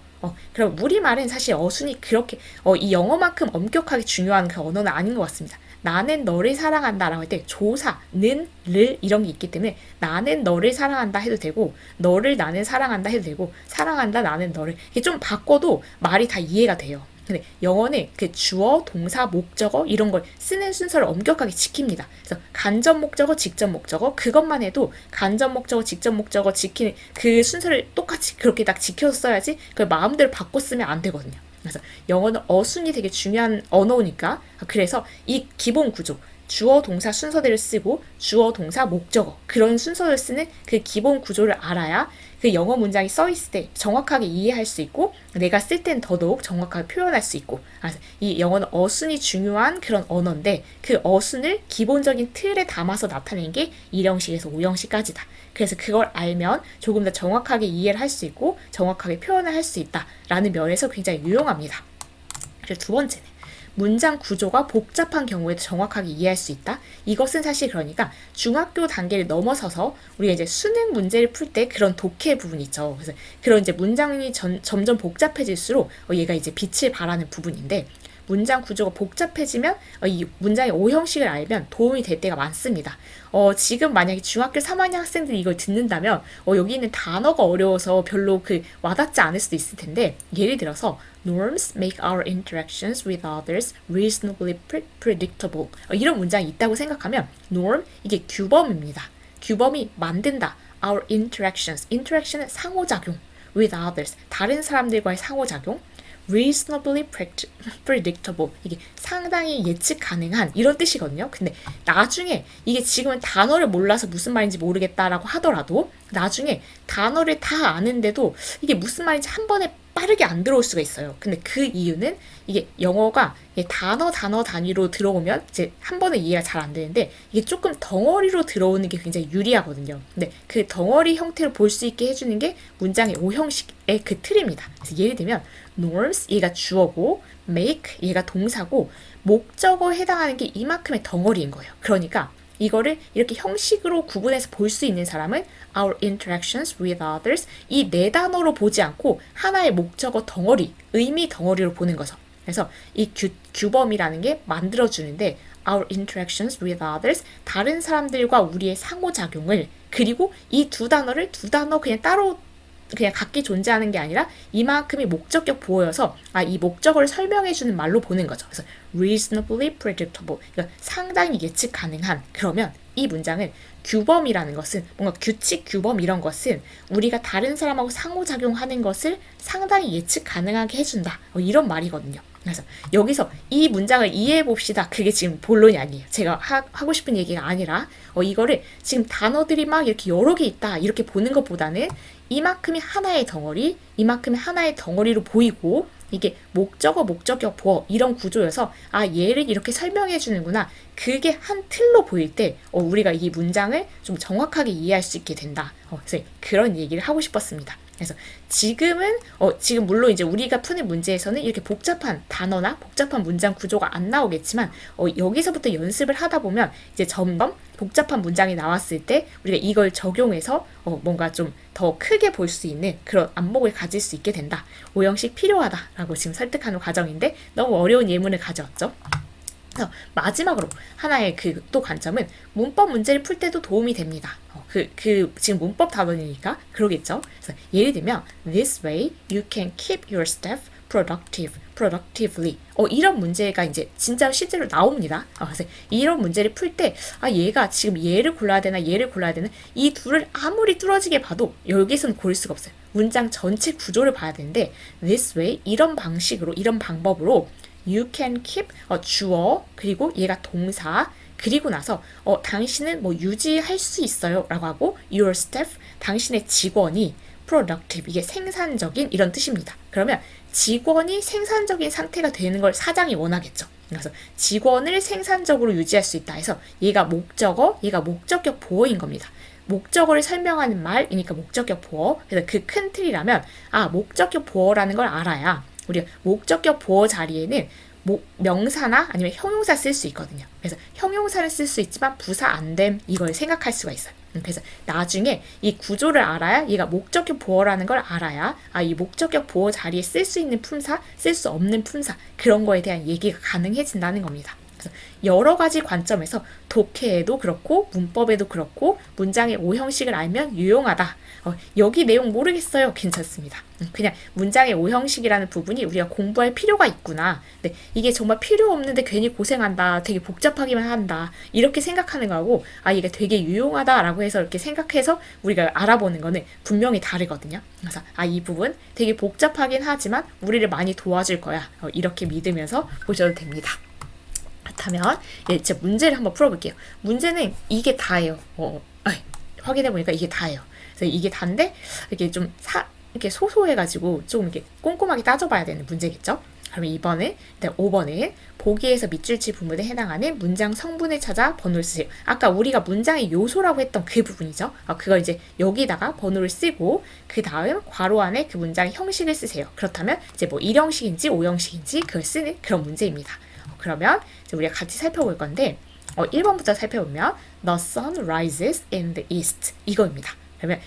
그럼 우리말은 사실 어순이 그렇게 이 영어만큼 엄격하게 중요한 그 언어는 아닌 것 같습니다. 나는 너를 사랑한다라고 할 때 조사, 는, 를 이런 게 있기 때문에 나는 너를 사랑한다 해도 되고 너를 나는 사랑한다 해도 되고 사랑한다 나는 너를 이게 좀 바꿔도 말이 다 이해가 돼요. 근데 영어는 그 주어, 동사, 목적어 이런 걸 쓰는 순서를 엄격하게 지킵니다. 그래서 간접 목적어, 직접 목적어 그것만 해도 간접 목적어, 직접 목적어 지키는 그 순서를 똑같이 그렇게 딱 지켜서 써야지 그걸 마음대로 바꿔 쓰면 안 되거든요. 그래서 영어는 어순이 되게 중요한 언어니까 그래서 이 기본 구조 주어 동사 순서대로 쓰고 주어 동사 목적어 그런 순서를 쓰는 그 기본 구조를 알아야 그 영어 문장이 써 있을 때 정확하게 이해할 수 있고 내가 쓸 땐 더더욱 정확하게 표현할 수 있고, 그래서 이 영어는 어순이 중요한 그런 언어인데 그 어순을 기본적인 틀에 담아서 나타낸 게 1형식에서 5형식까지다. 그래서 그걸 알면 조금 더 정확하게 이해를 할 수 있고 정확하게 표현을 할 수 있다라는 면에서 굉장히 유용합니다. 그리고 두 번째는 문장 구조가 복잡한 경우에도 정확하게 이해할 수 있다. 이것은 사실 그러니까 중학교 단계를 넘어서서 우리가 이제 수능 문제를 풀 때 그런 독해 부분이 있죠. 그래서 그런 이제 문장이 점점 복잡해질수록 얘가 이제 빛을 발하는 부분인데 문장 구조가 복잡해지면 이 문장의 오형식을 알면 도움이 될 때가 많습니다. 지금 만약에 중학교 3학년 학생들이 이걸 듣는다면 여기 있는 단어가 어려워서 별로 와닿지 않을 수도 있을 텐데 예를 들어서 Norms make our interactions with others reasonably predictable 이런 문장이 있다고 생각하면 norm 이게 규범입니다. 규범이 만든다. Our interactions. interaction은 상호작용. with others. 다른 사람들과의 상호작용. reasonably predictable 이게 상당히 예측 가능한 이런 뜻이거든요. 근데 나중에 이게 지금은 단어를 몰라서 무슨 말인지 모르겠다라고 하더라도 나중에 단어를 다 아는데도 이게 무슨 말인지 한 번에 빠르게 안 들어올 수가 있어요. 근데 그 이유는 이게 영어가 단어 단위로 들어오면 이제 한 번에 이해가 잘 안 되는데 이게 조금 덩어리로 들어오는 게 굉장히 유리하거든요. 근데 그 덩어리 형태로 볼 수 있게 해주는 게 문장의 오형식의 그 틀입니다. 그래서 예를 들면 norms 얘가 주어고 make 얘가 동사고 목적어에 해당하는 게 이만큼의 덩어리인 거예요. 그러니까 이거를 이렇게 형식으로 구분해서 볼 수 있는 사람은 our interactions with others 이 네 단어로 보지 않고 하나의 목적어 덩어리, 의미 덩어리로 보는 거죠. 그래서 이 규범이라는 게 만들어주는데 our interactions with others 다른 사람들과 우리의 상호작용을 그리고 이 두 단어를 두 단어 그냥 따로 그냥 각기 존재하는 게 아니라 이만큼이 목적격 보여서 이 목적어를 설명해주는 말로 보는 거죠. 그래서 reasonably predictable 그러니까 상당히 예측 가능한 그러면 이 문장은 규범이라는 것은 뭔가 규칙, 규범 이런 것은 우리가 다른 사람하고 상호작용하는 것을 상당히 예측 가능하게 해준다. 이런 말이거든요. 그래서 여기서 이 문장을 이해해 봅시다. 그게 지금 본론이 아니에요. 제가 하고 싶은 얘기가 아니라 이거를 지금 단어들이 막 이렇게 여러 개 있다 이렇게 보는 것보다는 이만큼이 하나의 덩어리, 이만큼이 하나의 덩어리로 보이고 이게 목적어, 목적격, 보어 이런 구조여서 얘를 이렇게 설명해 주는구나. 그게 한 틀로 보일 때 우리가 이 문장을 좀 정확하게 이해할 수 있게 된다. 그래서 그런 얘기를 하고 싶었습니다. 그래서 지금은 지금 물론 이제 우리가 푸는 문제에서는 이렇게 복잡한 단어나 복잡한 문장 구조가 안 나오겠지만 여기서부터 연습을 하다 보면 이제 점점 복잡한 문장이 나왔을 때 우리가 이걸 적용해서 뭔가 좀 더 크게 볼 수 있는 그런 안목을 가질 수 있게 된다. 오형식 필요하다라고 지금 설득하는 과정인데 너무 어려운 예문을 가져왔죠. 그래서 마지막으로 하나의 또 관점은 문법 문제를 풀 때도 도움이 됩니다. 지금 문법 단원이니까 그러겠죠. 그래서 예를 들면 This way you can keep your staff productively. 이런 문제가 이제 진짜 실제로 나옵니다. 그래서 이런 문제를 풀 때, 얘가 지금 얘를 골라야 되나, 얘를 골라야 되나, 이 둘을 아무리 뚫어지게 봐도 여기서는 고를 수가 없어요. 문장 전체 구조를 봐야 되는데, this way, 이런 방식으로, 이런 방법으로, you can keep, 주어, 그리고 얘가 동사, 그리고 나서 당신은 뭐 유지할 수 있어요 라고 하고 your staff, 당신의 직원이 productive, 이게 생산적인 이런 뜻입니다. 그러면 직원이 생산적인 상태가 되는 걸 사장이 원하겠죠. 그래서 직원을 생산적으로 유지할 수 있다 해서 얘가 목적어, 얘가 목적격 보어인 겁니다. 목적어를 설명하는 말이니까 목적격 보어. 그래서 그 큰 틀이라면 목적격 보어라는 걸 알아야 우리가 목적격 보어 자리에는 명사나 아니면 형용사 쓸 수 있거든요. 그래서 형용사를 쓸 수 있지만 부사 안 됨 이걸 생각할 수가 있어요. 그래서 나중에 이 구조를 알아야 얘가 목적격 보어라는 걸 알아야 이 목적격 보어 자리에 쓸 수 있는 품사, 쓸 수 없는 품사 그런 거에 대한 얘기가 가능해진다는 겁니다. 그래서 여러 가지 관점에서 독해에도 그렇고 문법에도 그렇고 문장의 오형식을 알면 유용하다. 여기 내용 모르겠어요. 괜찮습니다. 그냥 문장의 오형식이라는 부분이 우리가 공부할 필요가 있구나. 근데 이게 정말 필요 없는데 괜히 고생한다. 되게 복잡하기만 한다. 이렇게 생각하는 거하고 이게 되게 유용하다라고 해서 이렇게 생각해서 우리가 알아보는 거는 분명히 다르거든요. 그래서 이 부분 되게 복잡하긴 하지만 우리를 많이 도와줄 거야. 이렇게 믿으면서 보셔도 됩니다. 그렇다면 제 문제를 한번 풀어볼게요. 문제는 이게 다예요. 확인해보니까 이게 다예요. 그래서 이게 단데 이렇게 좀 이렇게 소소해가지고 조금 이렇게 꼼꼼하게 따져봐야 되는 문제겠죠. 그러면 이번에 5번은 보기에서 밑줄치 부분에 해당하는 문장 성분을 찾아 번호를 쓰세요. 아까 우리가 문장의 요소라고 했던 그 부분이죠. 그걸 이제 여기다가 번호를 쓰고 그 다음 괄호 안에 그 문장의 형식을 쓰세요. 그렇다면 이제 뭐 1형식인지 5형식인지 그걸 쓰는 그런 문제입니다. 그러면 이제 우리가 같이 살펴볼 건데 1번부터 살펴보면 The sun rises in the east 이거입니다. 그러면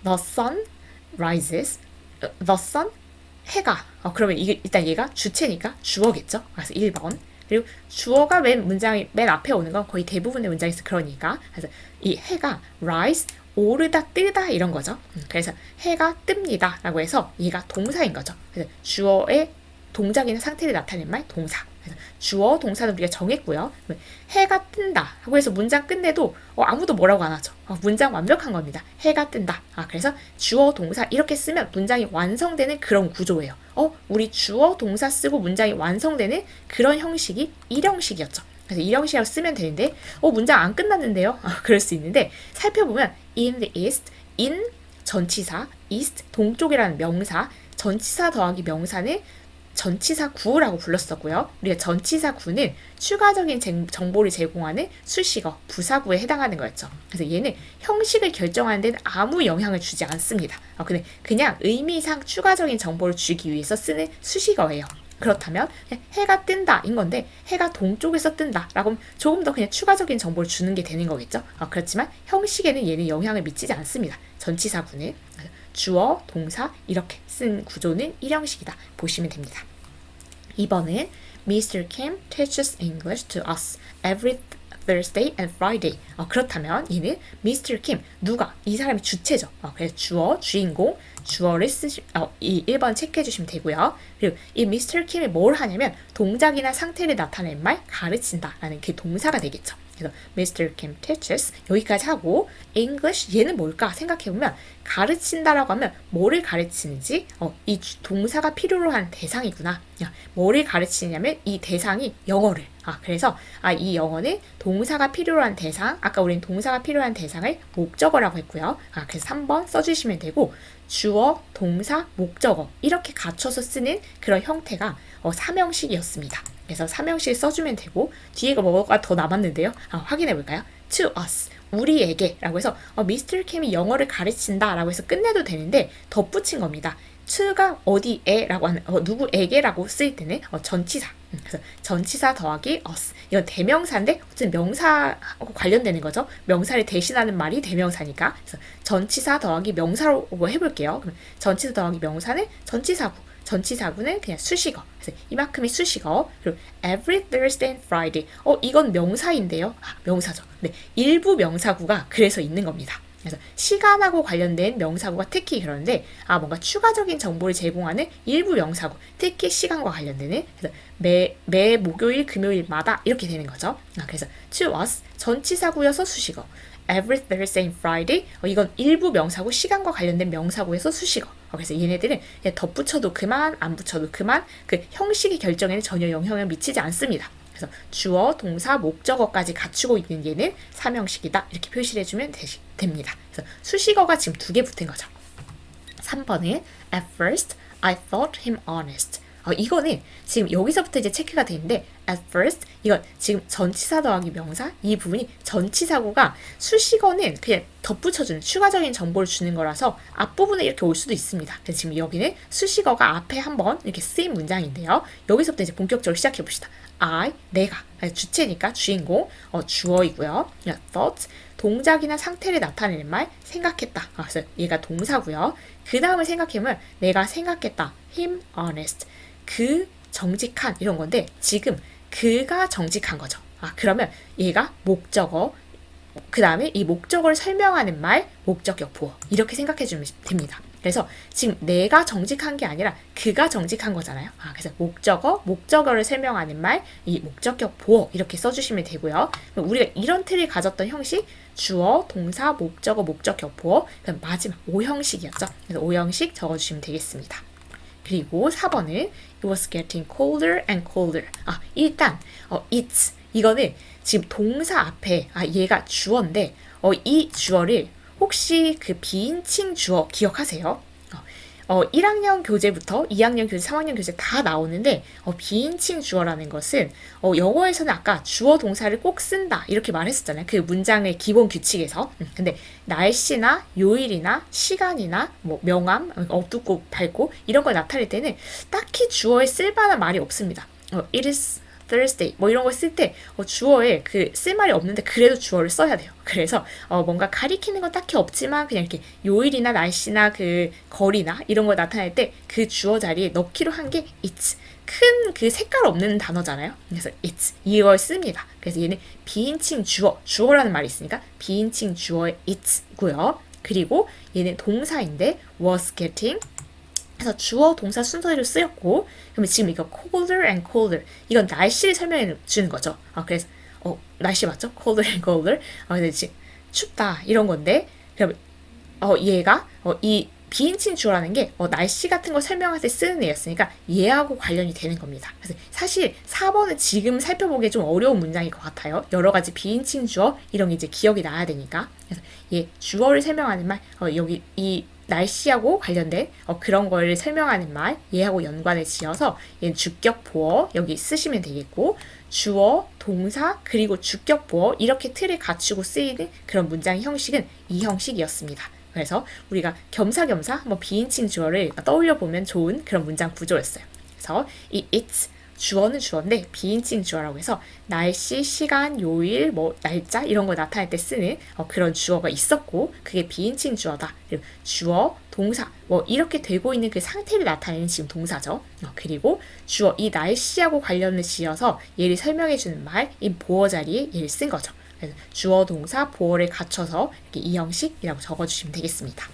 the sun rises, the sun 해가 그러면 이게 일단 얘가 주체니까 주어겠죠. 그래서 1번. 그리고 주어가 문장이 맨 앞에 오는 건 거의 대부분의 문장에서 그러니까 그래서 이 해가 rise 오르다 뜨다 이런 거죠. 그래서 해가 뜹니다 라고 해서 얘가 동사인 거죠. 그래서 주어의 동작이나 상태를 나타내는 말 동사. 그래서 주어 동사는 우리가 정했고요. 해가 뜬다 하고 해서 문장 끝내도 아무도 뭐라고 안 하죠. 문장 완벽한 겁니다. 해가 뜬다. 그래서 주어 동사 이렇게 쓰면 문장이 완성되는 그런 구조예요. 우리 주어 동사 쓰고 문장이 완성되는 그런 형식이 1형식이었죠. 그래서 1형식이라고 쓰면 되는데 문장 안 끝났는데요. 그럴 수 있는데 살펴보면 in the east, in 전치사, east 동쪽이라는 명사, 전치사 더하기 명사는 전치사 구라고 불렀었고요. 우리가 전치사 구는 추가적인 정보를 제공하는 수식어, 부사구에 해당하는 거였죠. 그래서 얘는 형식을 결정하는 데는 아무 영향을 주지 않습니다. 근데 그냥 의미상 추가적인 정보를 주기 위해서 쓰는 수식어예요. 그렇다면 해가 뜬다인 건데 해가 동쪽에서 뜬다라고 하면 조금 더 그냥 추가적인 정보를 주는 게 되는 거겠죠. 그렇지만 형식에는 얘는 영향을 미치지 않습니다. 전치사구는. 주어, 동사 이렇게 쓴 구조는 1형식이다. 보시면 됩니다. 2번은 Mr. Kim teaches English to us every Thursday and Friday. 그렇다면 얘는 Mr. Kim, 누가? 이 사람이 주체죠. 그래서 주어, 주인공, 주어를 이 1번 체크해 주시면 되고요. 그리고 이 Mr. Kim이 뭘 하냐면 동작이나 상태를 나타낸 말 가르친다 라는 그 동사가 되겠죠. 그래서 Mr. Kim teaches 여기까지 하고 English 얘는 뭘까 생각해보면 가르친다라고 하면 뭐를 가르치는지 이 동사가 필요로 한 대상이구나. 뭐를 가르치냐면 이 대상이 영어를 그래서 이 영어는 동사가 필요로 한 대상 아까 우린 동사가 필요한 대상을 목적어라고 했고요. 그래서 3번 써주시면 되고 주어, 동사, 목적어 이렇게 갖춰서 쓰는 그런 형태가 3형식이었습니다. 그래서 3형식 써주면 되고 뒤에가 뭐가 더 남았는데요. 확인해 볼까요? To us, 우리에게 라고 해서 미스터 캠이 영어를 가르친다 라고 해서 끝내도 되는데 덧붙인 겁니다. to가 어디에 라고 하는 누구에게 라고 쓸 때는 전치사 그래서 전치사 더하기 us 이건 대명사인데 어쨌든 명사하고 관련되는 거죠. 명사를 대신하는 말이 대명사니까 그래서 전치사 더하기 명사로 해볼게요. 그럼 전치사 더하기 명사는 전치사구 전치사구는 그냥 수식어. 그래서 이만큼이 수식어. 그리고 every Thursday and Friday. 이건 명사인데요. 명사죠. 네, 일부 명사구가 그래서 있는 겁니다. 그래서 시간하고 관련된 명사구가 특히 그런데 뭔가 추가적인 정보를 제공하는 일부 명사구, 특히 시간과 관련되는 그래서 매 목요일 금요일마다 이렇게 되는 거죠. 그래서 to us 전치사구여서 수식어. Every Thursday and Friday 이건 일부 명사구 시간과 관련된 명사구에서 수식어. 그래서 얘네들은 덧붙여도 그만 안 붙여도 그만 그 형식의 결정에는 전혀 영향을 미치지 않습니다. 그래서 주어, 동사, 목적어까지 갖추고 있는 얘는 삼형식이다 이렇게 표시를 해주면 됩니다. 그래서 수식어가 지금 2개 붙은 거죠. 3번은 At first I thought him honest. 이거는 지금 여기서부터 이제 체크가 되는데 at first 이건 지금 전치사 더하기 명사 이 부분이 전치사구가 수식어는 그냥 덧붙여주는 추가적인 정보를 주는 거라서 앞부분에 이렇게 올 수도 있습니다. 그래서 지금 여기는 수식어가 앞에 한번 이렇게 쓰인 문장인데요. 여기서부터 이제 본격적으로 시작해 봅시다. 내가 주체니까 주인공 주어이고요. thought 동작이나 상태를 나타내는 말 생각했다. 그래서 얘가 동사고요. 그 다음을 생각해보면 내가 생각했다. him honest 그 정직한 이런 건데 지금 그가 정직한 거죠. 그러면 얘가 목적어 그 다음에 이 목적어를 설명하는 말 목적격 보어 이렇게 생각해 주면 됩니다. 그래서 지금 내가 정직한 게 아니라 그가 정직한 거잖아요. 그래서 목적어를 설명하는 말 이 목적격 보어 이렇게 써주시면 되고요. 우리가 이런 틀을 가졌던 형식 주어, 동사, 목적어, 목적격 보어 그럼 마지막 5형식이었죠. 그래서 5형식 적어주시면 되겠습니다. 그리고 4번은 It was getting colder and colder. 일단 it's 이거는 지금 동사 앞에 얘가 주어인데 이 주어를 혹시 그 비인칭 주어 기억하세요? 1학년 교재부터 2학년 교재, 3학년 교재 다 나오는데 비인칭 주어라는 것은 영어에서는 아까 주어 동사를 꼭 쓴다 이렇게 말했었잖아요. 그 문장의 기본 규칙에서. 근데 날씨나 요일이나 시간이나 뭐 명암, 어둡고 밝고 이런 걸 나타낼 때는 딱히 주어에 쓸만한 말이 없습니다. It is Thursday 뭐 이런 걸 쓸 때 주어에 그 쓸 말이 없는데 그래도 주어를 써야 돼요. 그래서 뭔가 가리키는 건 딱히 없지만 그냥 이렇게 요일이나 날씨나 그 거리나 이런 걸 나타낼 때 그 주어 자리에 넣기로 한 게 it's 큰 그 색깔 없는 단어잖아요. 그래서 it's 이걸 씁니다. 그래서 얘는 비인칭 주어라는 말이 있으니까 비인칭 주어의 it'고요. 그리고 얘는 동사인데 was getting 그래서 주어 동사 순서대로 쓰였고 그러면 지금 이거 colder and colder 이건 날씨를 설명해 주는 거죠. 그래서 날씨 맞죠? colder and colder. 근데 지금 춥다 이런 건데 그러면 얘가 이 비인칭 주어라는 게 날씨 같은 걸 설명할 때 쓰는 애였으니까 얘하고 관련이 되는 겁니다. 그래서 사실 4번은 지금 살펴보기에 좀 어려운 문장일 것 같아요. 여러 가지 비인칭 주어 이런 게 이제 기억이 나야 되니까. 그래서 얘 주어를 설명하는 말 여기 이 날씨하고 관련된 그런 걸 설명하는 말 얘하고 연관을 지어서 얘는 주격 보어 여기 쓰시면 되겠고 주어, 동사, 그리고 주격 보어 이렇게 틀을 갖추고 쓰이는 그런 문장 형식은 이 형식이었습니다. 그래서 우리가 겸사겸사 비인칭 주어를 떠올려 보면 좋은 그런 문장 구조였어요. 그래서 이 it's 주어는 주어인데 비인칭 주어라고 해서 날씨, 시간, 요일, 날짜 이런 걸 나타낼 때 쓰는 그런 주어가 있었고 그게 비인칭 주어다. 그리고 주어, 동사 이렇게 되고 있는 그 상태를 나타내는 지금 동사죠. 그리고 주어 이 날씨하고 관련을 지어서 얘를 설명해 주는 말 이 보어 자리에 얘를 쓴 거죠. 그래서 주어, 동사, 보어를 갖춰서 이렇게 이 형식이라고 적어주시면 되겠습니다.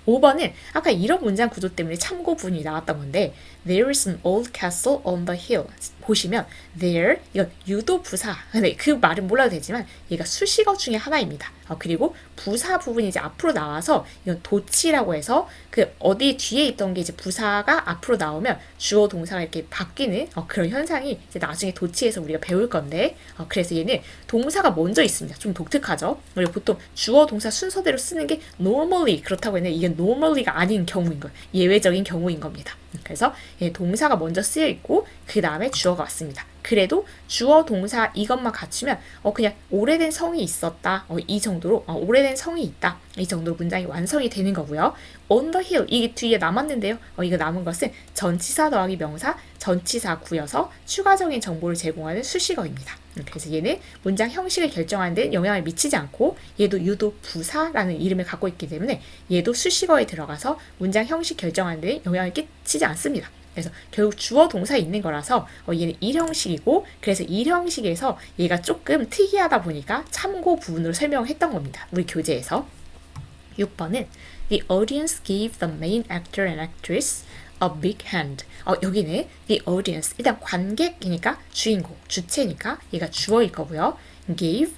5번은 아까 이런 문장 구조 때문에 참고 부분이 나왔던 건데 There is an old castle on the hill. 보시면 there 이건 유도 부사. 근데 그 말은 몰라도 되지만 얘가 수식어 중에 하나입니다. 그리고 부사 부분이 이제 앞으로 나와서 이건 도치라고 해서 그 어디 뒤에 있던 게 이제 부사가 앞으로 나오면 주어 동사가 이렇게 바뀌는 그런 현상이 이제 나중에 도치에서 우리가 배울 건데 그래서 얘는 동사가 먼저 있습니다. 좀 독특하죠. 그리고 보통 주어 동사 순서대로 쓰는 게 normally 그렇다고 했는데 이게 normally가 아닌 경우인 거예요. 예외적인 경우인 겁니다. 그래서 동사가 먼저 쓰여 있고 그 다음에 주어가 왔습니다. 그래도 주어 동사 이것만 갖추면 그냥 오래된 성이 있었다 이 정도로 오래된 성이 있다 이 정도로 문장이 완성이 되는 거고요. on the hill 이게 뒤에 남았는데요. 이거 남은 것은 전치사 더하기 명사 전치사구여서 추가적인 정보를 제공하는 수식어입니다. 그래서 얘는 문장 형식을 결정하는 데 영향을 미치지 않고 얘도 유도 부사라는 이름을 갖고 있기 때문에 얘도 수식어에 들어가서 문장 형식 결정하는 데 영향을 끼치지 않습니다. 그래서 결국 주어 동사 있는 거라서 얘는 1형식이고 그래서 1형식에서 얘가 조금 특이하다 보니까 참고 부분으로 설명을 했던 겁니다. 우리 교재에서. 6번은 The audience gave the main actor and actress a big hand. 여기는 the audience, 일단 관객이니까 주인공, 주체니까 얘가 주어일 거고요. gave,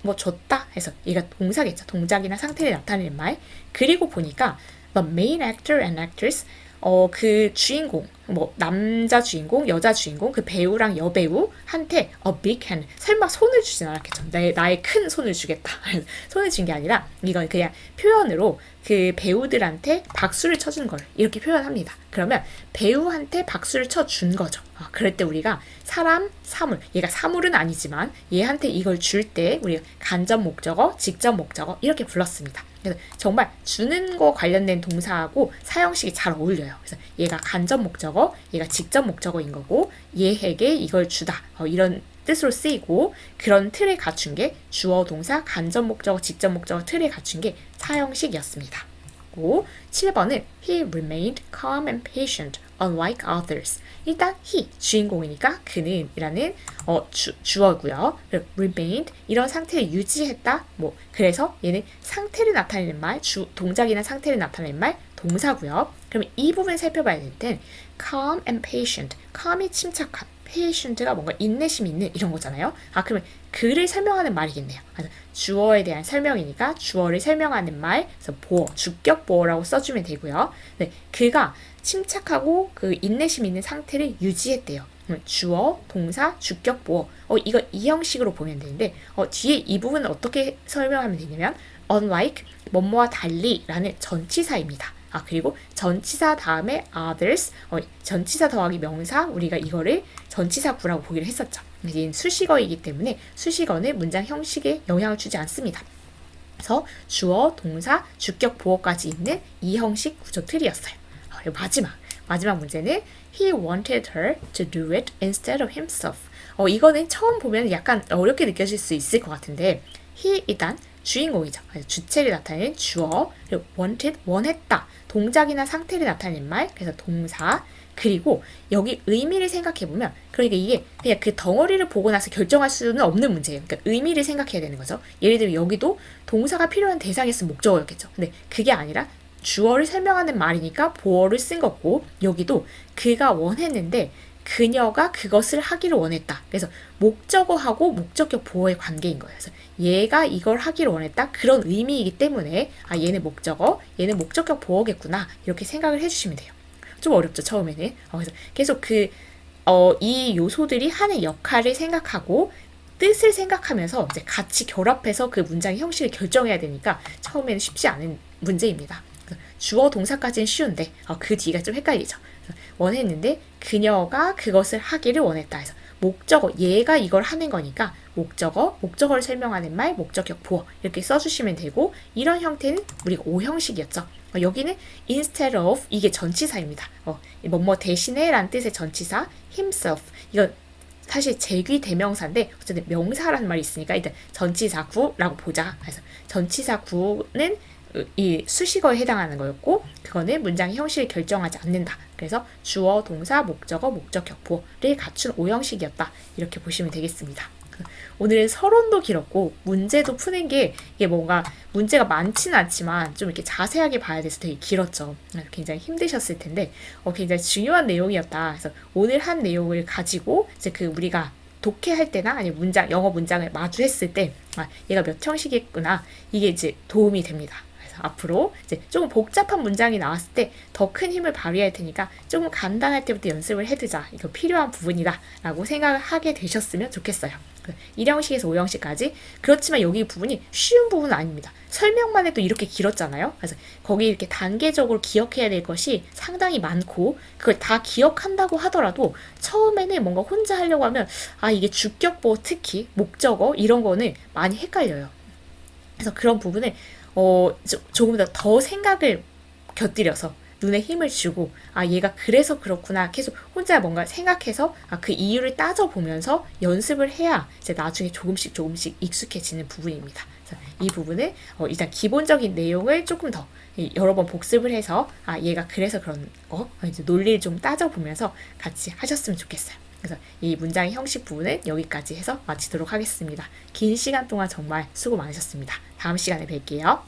뭐 줬다 해서 얘가 동사겠죠. 동작이나 상태를 나타내는 말. 그리고 보니까 the main actor and actress, 그 주인공, 뭐 남자 주인공, 여자 주인공, 그 배우랑 여배우한테 a big hand. 설마 손을 주진 않았겠죠. 나의 큰 손을 주겠다. 손을 준 게 아니라 이건 그냥 표현으로 그 배우들한테 박수를 쳐준 걸 이렇게 표현합니다. 그러면 배우한테 박수를 쳐준 거죠. 그럴 때 우리가 사람, 사물, 얘가 사물은 아니지만 얘한테 이걸 줄 때 우리가 간접 목적어, 직접 목적어 이렇게 불렀습니다. 그래서 정말 주는 거 관련된 동사하고 사형식이 잘 어울려요. 그래서 얘가 간접 목적어, 얘가 직접 목적어인 거고 얘에게 이걸 주다 이런 뜻으로 쓰이고 그런 틀을 갖춘 게 주어, 동사, 간접 목적어, 직접 목적어 틀을 갖춘 게 사형식이었습니다. 7번은 He remained calm and patient unlike others. 일단 he, 주인공이니까 그는 이라는 주어고요. remained, 이런 상태를 유지했다. 그래서 얘는 상태를 나타내는 말, 동작이나 상태를 나타내는 말, 동사고요. 그러면 이 부분을 살펴봐야 될 땐 calm and patient, calm이 침착한, patient가 뭔가 인내심 있는 이런 거잖아요. 그러면 그를 설명하는 말이겠네요. 그래서 주어에 대한 설명이니까 주어를 설명하는 말, 그래서 보어, 주격 보어라고 써주면 되고요. 네, 그가 침착하고 그 인내심 있는 상태를 유지했대요. 주어, 동사, 주격 보어. 이거 이 형식으로 보면 되는데 뒤에 이 부분은 어떻게 설명하면 되냐면 unlike, 뭐뭐와 달리라는 전치사입니다. 그리고 전치사 다음에 others, 전치사 더하기 명사, 우리가 이거를 전치사 구라고 보기로 했었죠. 얘는 수식어이기 때문에 수식어는 문장 형식에 영향을 주지 않습니다. 그래서 주어, 동사, 주격, 보어까지 있는 이 형식 구조 틀이었어요. 마지막 문제는 He wanted her to do it instead of himself. 이거는 처음 보면 약간 어렵게 느껴질 수 있을 것 같은데 he 일단 주인공이죠. 주체를 나타내는 주어, 그리고 wanted, 원했다. 동작이나 상태를 나타내는 말, 그래서 동사. 그리고 여기 의미를 생각해보면 그러니까 이게 그냥 그 덩어리를 보고 나서 결정할 수는 없는 문제예요. 그러니까 의미를 생각해야 되는 거죠. 예를 들면 여기도 동사가 필요한 대상이었으면 목적어였겠죠. 근데 그게 아니라 주어를 설명하는 말이니까 보어를 쓴 거고 여기도 그가 원했는데 그녀가 그것을 하기를 원했다. 그래서 목적어하고 목적격 보어의 관계인 거예요. 그래서 얘가 이걸 하기를 원했다. 그런 의미이기 때문에 얘는 목적어, 얘는 목적격 보어겠구나. 이렇게 생각을 해주시면 돼요. 좀 어렵죠, 처음에는. 그래서 계속 이 요소들이 하는 역할을 생각하고 뜻을 생각하면서 이제 같이 결합해서 그 문장의 형식을 결정해야 되니까 처음에는 쉽지 않은 문제입니다. 주어 동사까지는 쉬운데 그 뒤가 좀 헷갈리죠. 원했는데 그녀가 그것을 하기를 원했다 해서 목적어, 얘가 이걸 하는 거니까 목적어, 목적어를 설명하는 말, 목적격 보어 이렇게 써주시면 되고 이런 형태는 우리가 오형식이었죠. 여기는 instead of 이게 전치사입니다. 뭐뭐 대신에 라는 뜻의 전치사 himself 이건 사실 제귀 대명사인데 어쨌든 명사라는 말이 있으니까 일단 전치사 구라고 보자. 그래서 전치사 구는 이 수식어에 해당하는 거였고 그거는 문장의 형식을 결정하지 않는다. 그래서 주어, 동사, 목적어, 목적격, 보어를 갖춘 오형식이었다. 이렇게 보시면 되겠습니다. 오늘은 서론도 길었고 문제도 푸는 게 이게 뭔가 문제가 많지는 않지만 좀 이렇게 자세하게 봐야 돼서 되게 길었죠. 굉장히 힘드셨을 텐데 굉장히 중요한 내용이었다. 그래서 오늘 한 내용을 가지고 이제 우리가 독해할 때나 아니면 문장, 영어 문장을 마주했을 때 얘가 몇 형식이구나 이게 이제 도움이 됩니다. 앞으로 이제 조금 복잡한 문장이 나왔을 때 더 큰 힘을 발휘할 테니까 조금 간단할 때부터 연습을 해두자. 이거 필요한 부분이다 라고 생각을 하게 되셨으면 좋겠어요. 1형식에서 5형식까지. 그렇지만 여기 부분이 쉬운 부분은 아닙니다. 설명만 해도 이렇게 길었잖아요. 그래서 거기 이렇게 단계적으로 기억해야 될 것이 상당히 많고 그걸 다 기억한다고 하더라도 처음에는 뭔가 혼자 하려고 하면 이게 주격보 특히 목적어 이런 거는 많이 헷갈려요. 그래서 그런 부분을 조금 더 생각을 곁들여서 눈에 힘을 주고 얘가 그래서 그렇구나 계속 혼자 뭔가 생각해서 그 이유를 따져보면서 연습을 해야 이제 나중에 조금씩 익숙해지는 부분입니다. 그래서 이 부분은 일단 기본적인 내용을 조금 더 여러 번 복습을 해서 얘가 그래서 그런 거 이제 논리를 좀 따져보면서 같이 하셨으면 좋겠어요. 그래서 이 문장의 형식 부분은 여기까지 해서 마치도록 하겠습니다. 긴 시간 동안 정말 수고 많으셨습니다. 다음 시간에 뵐게요.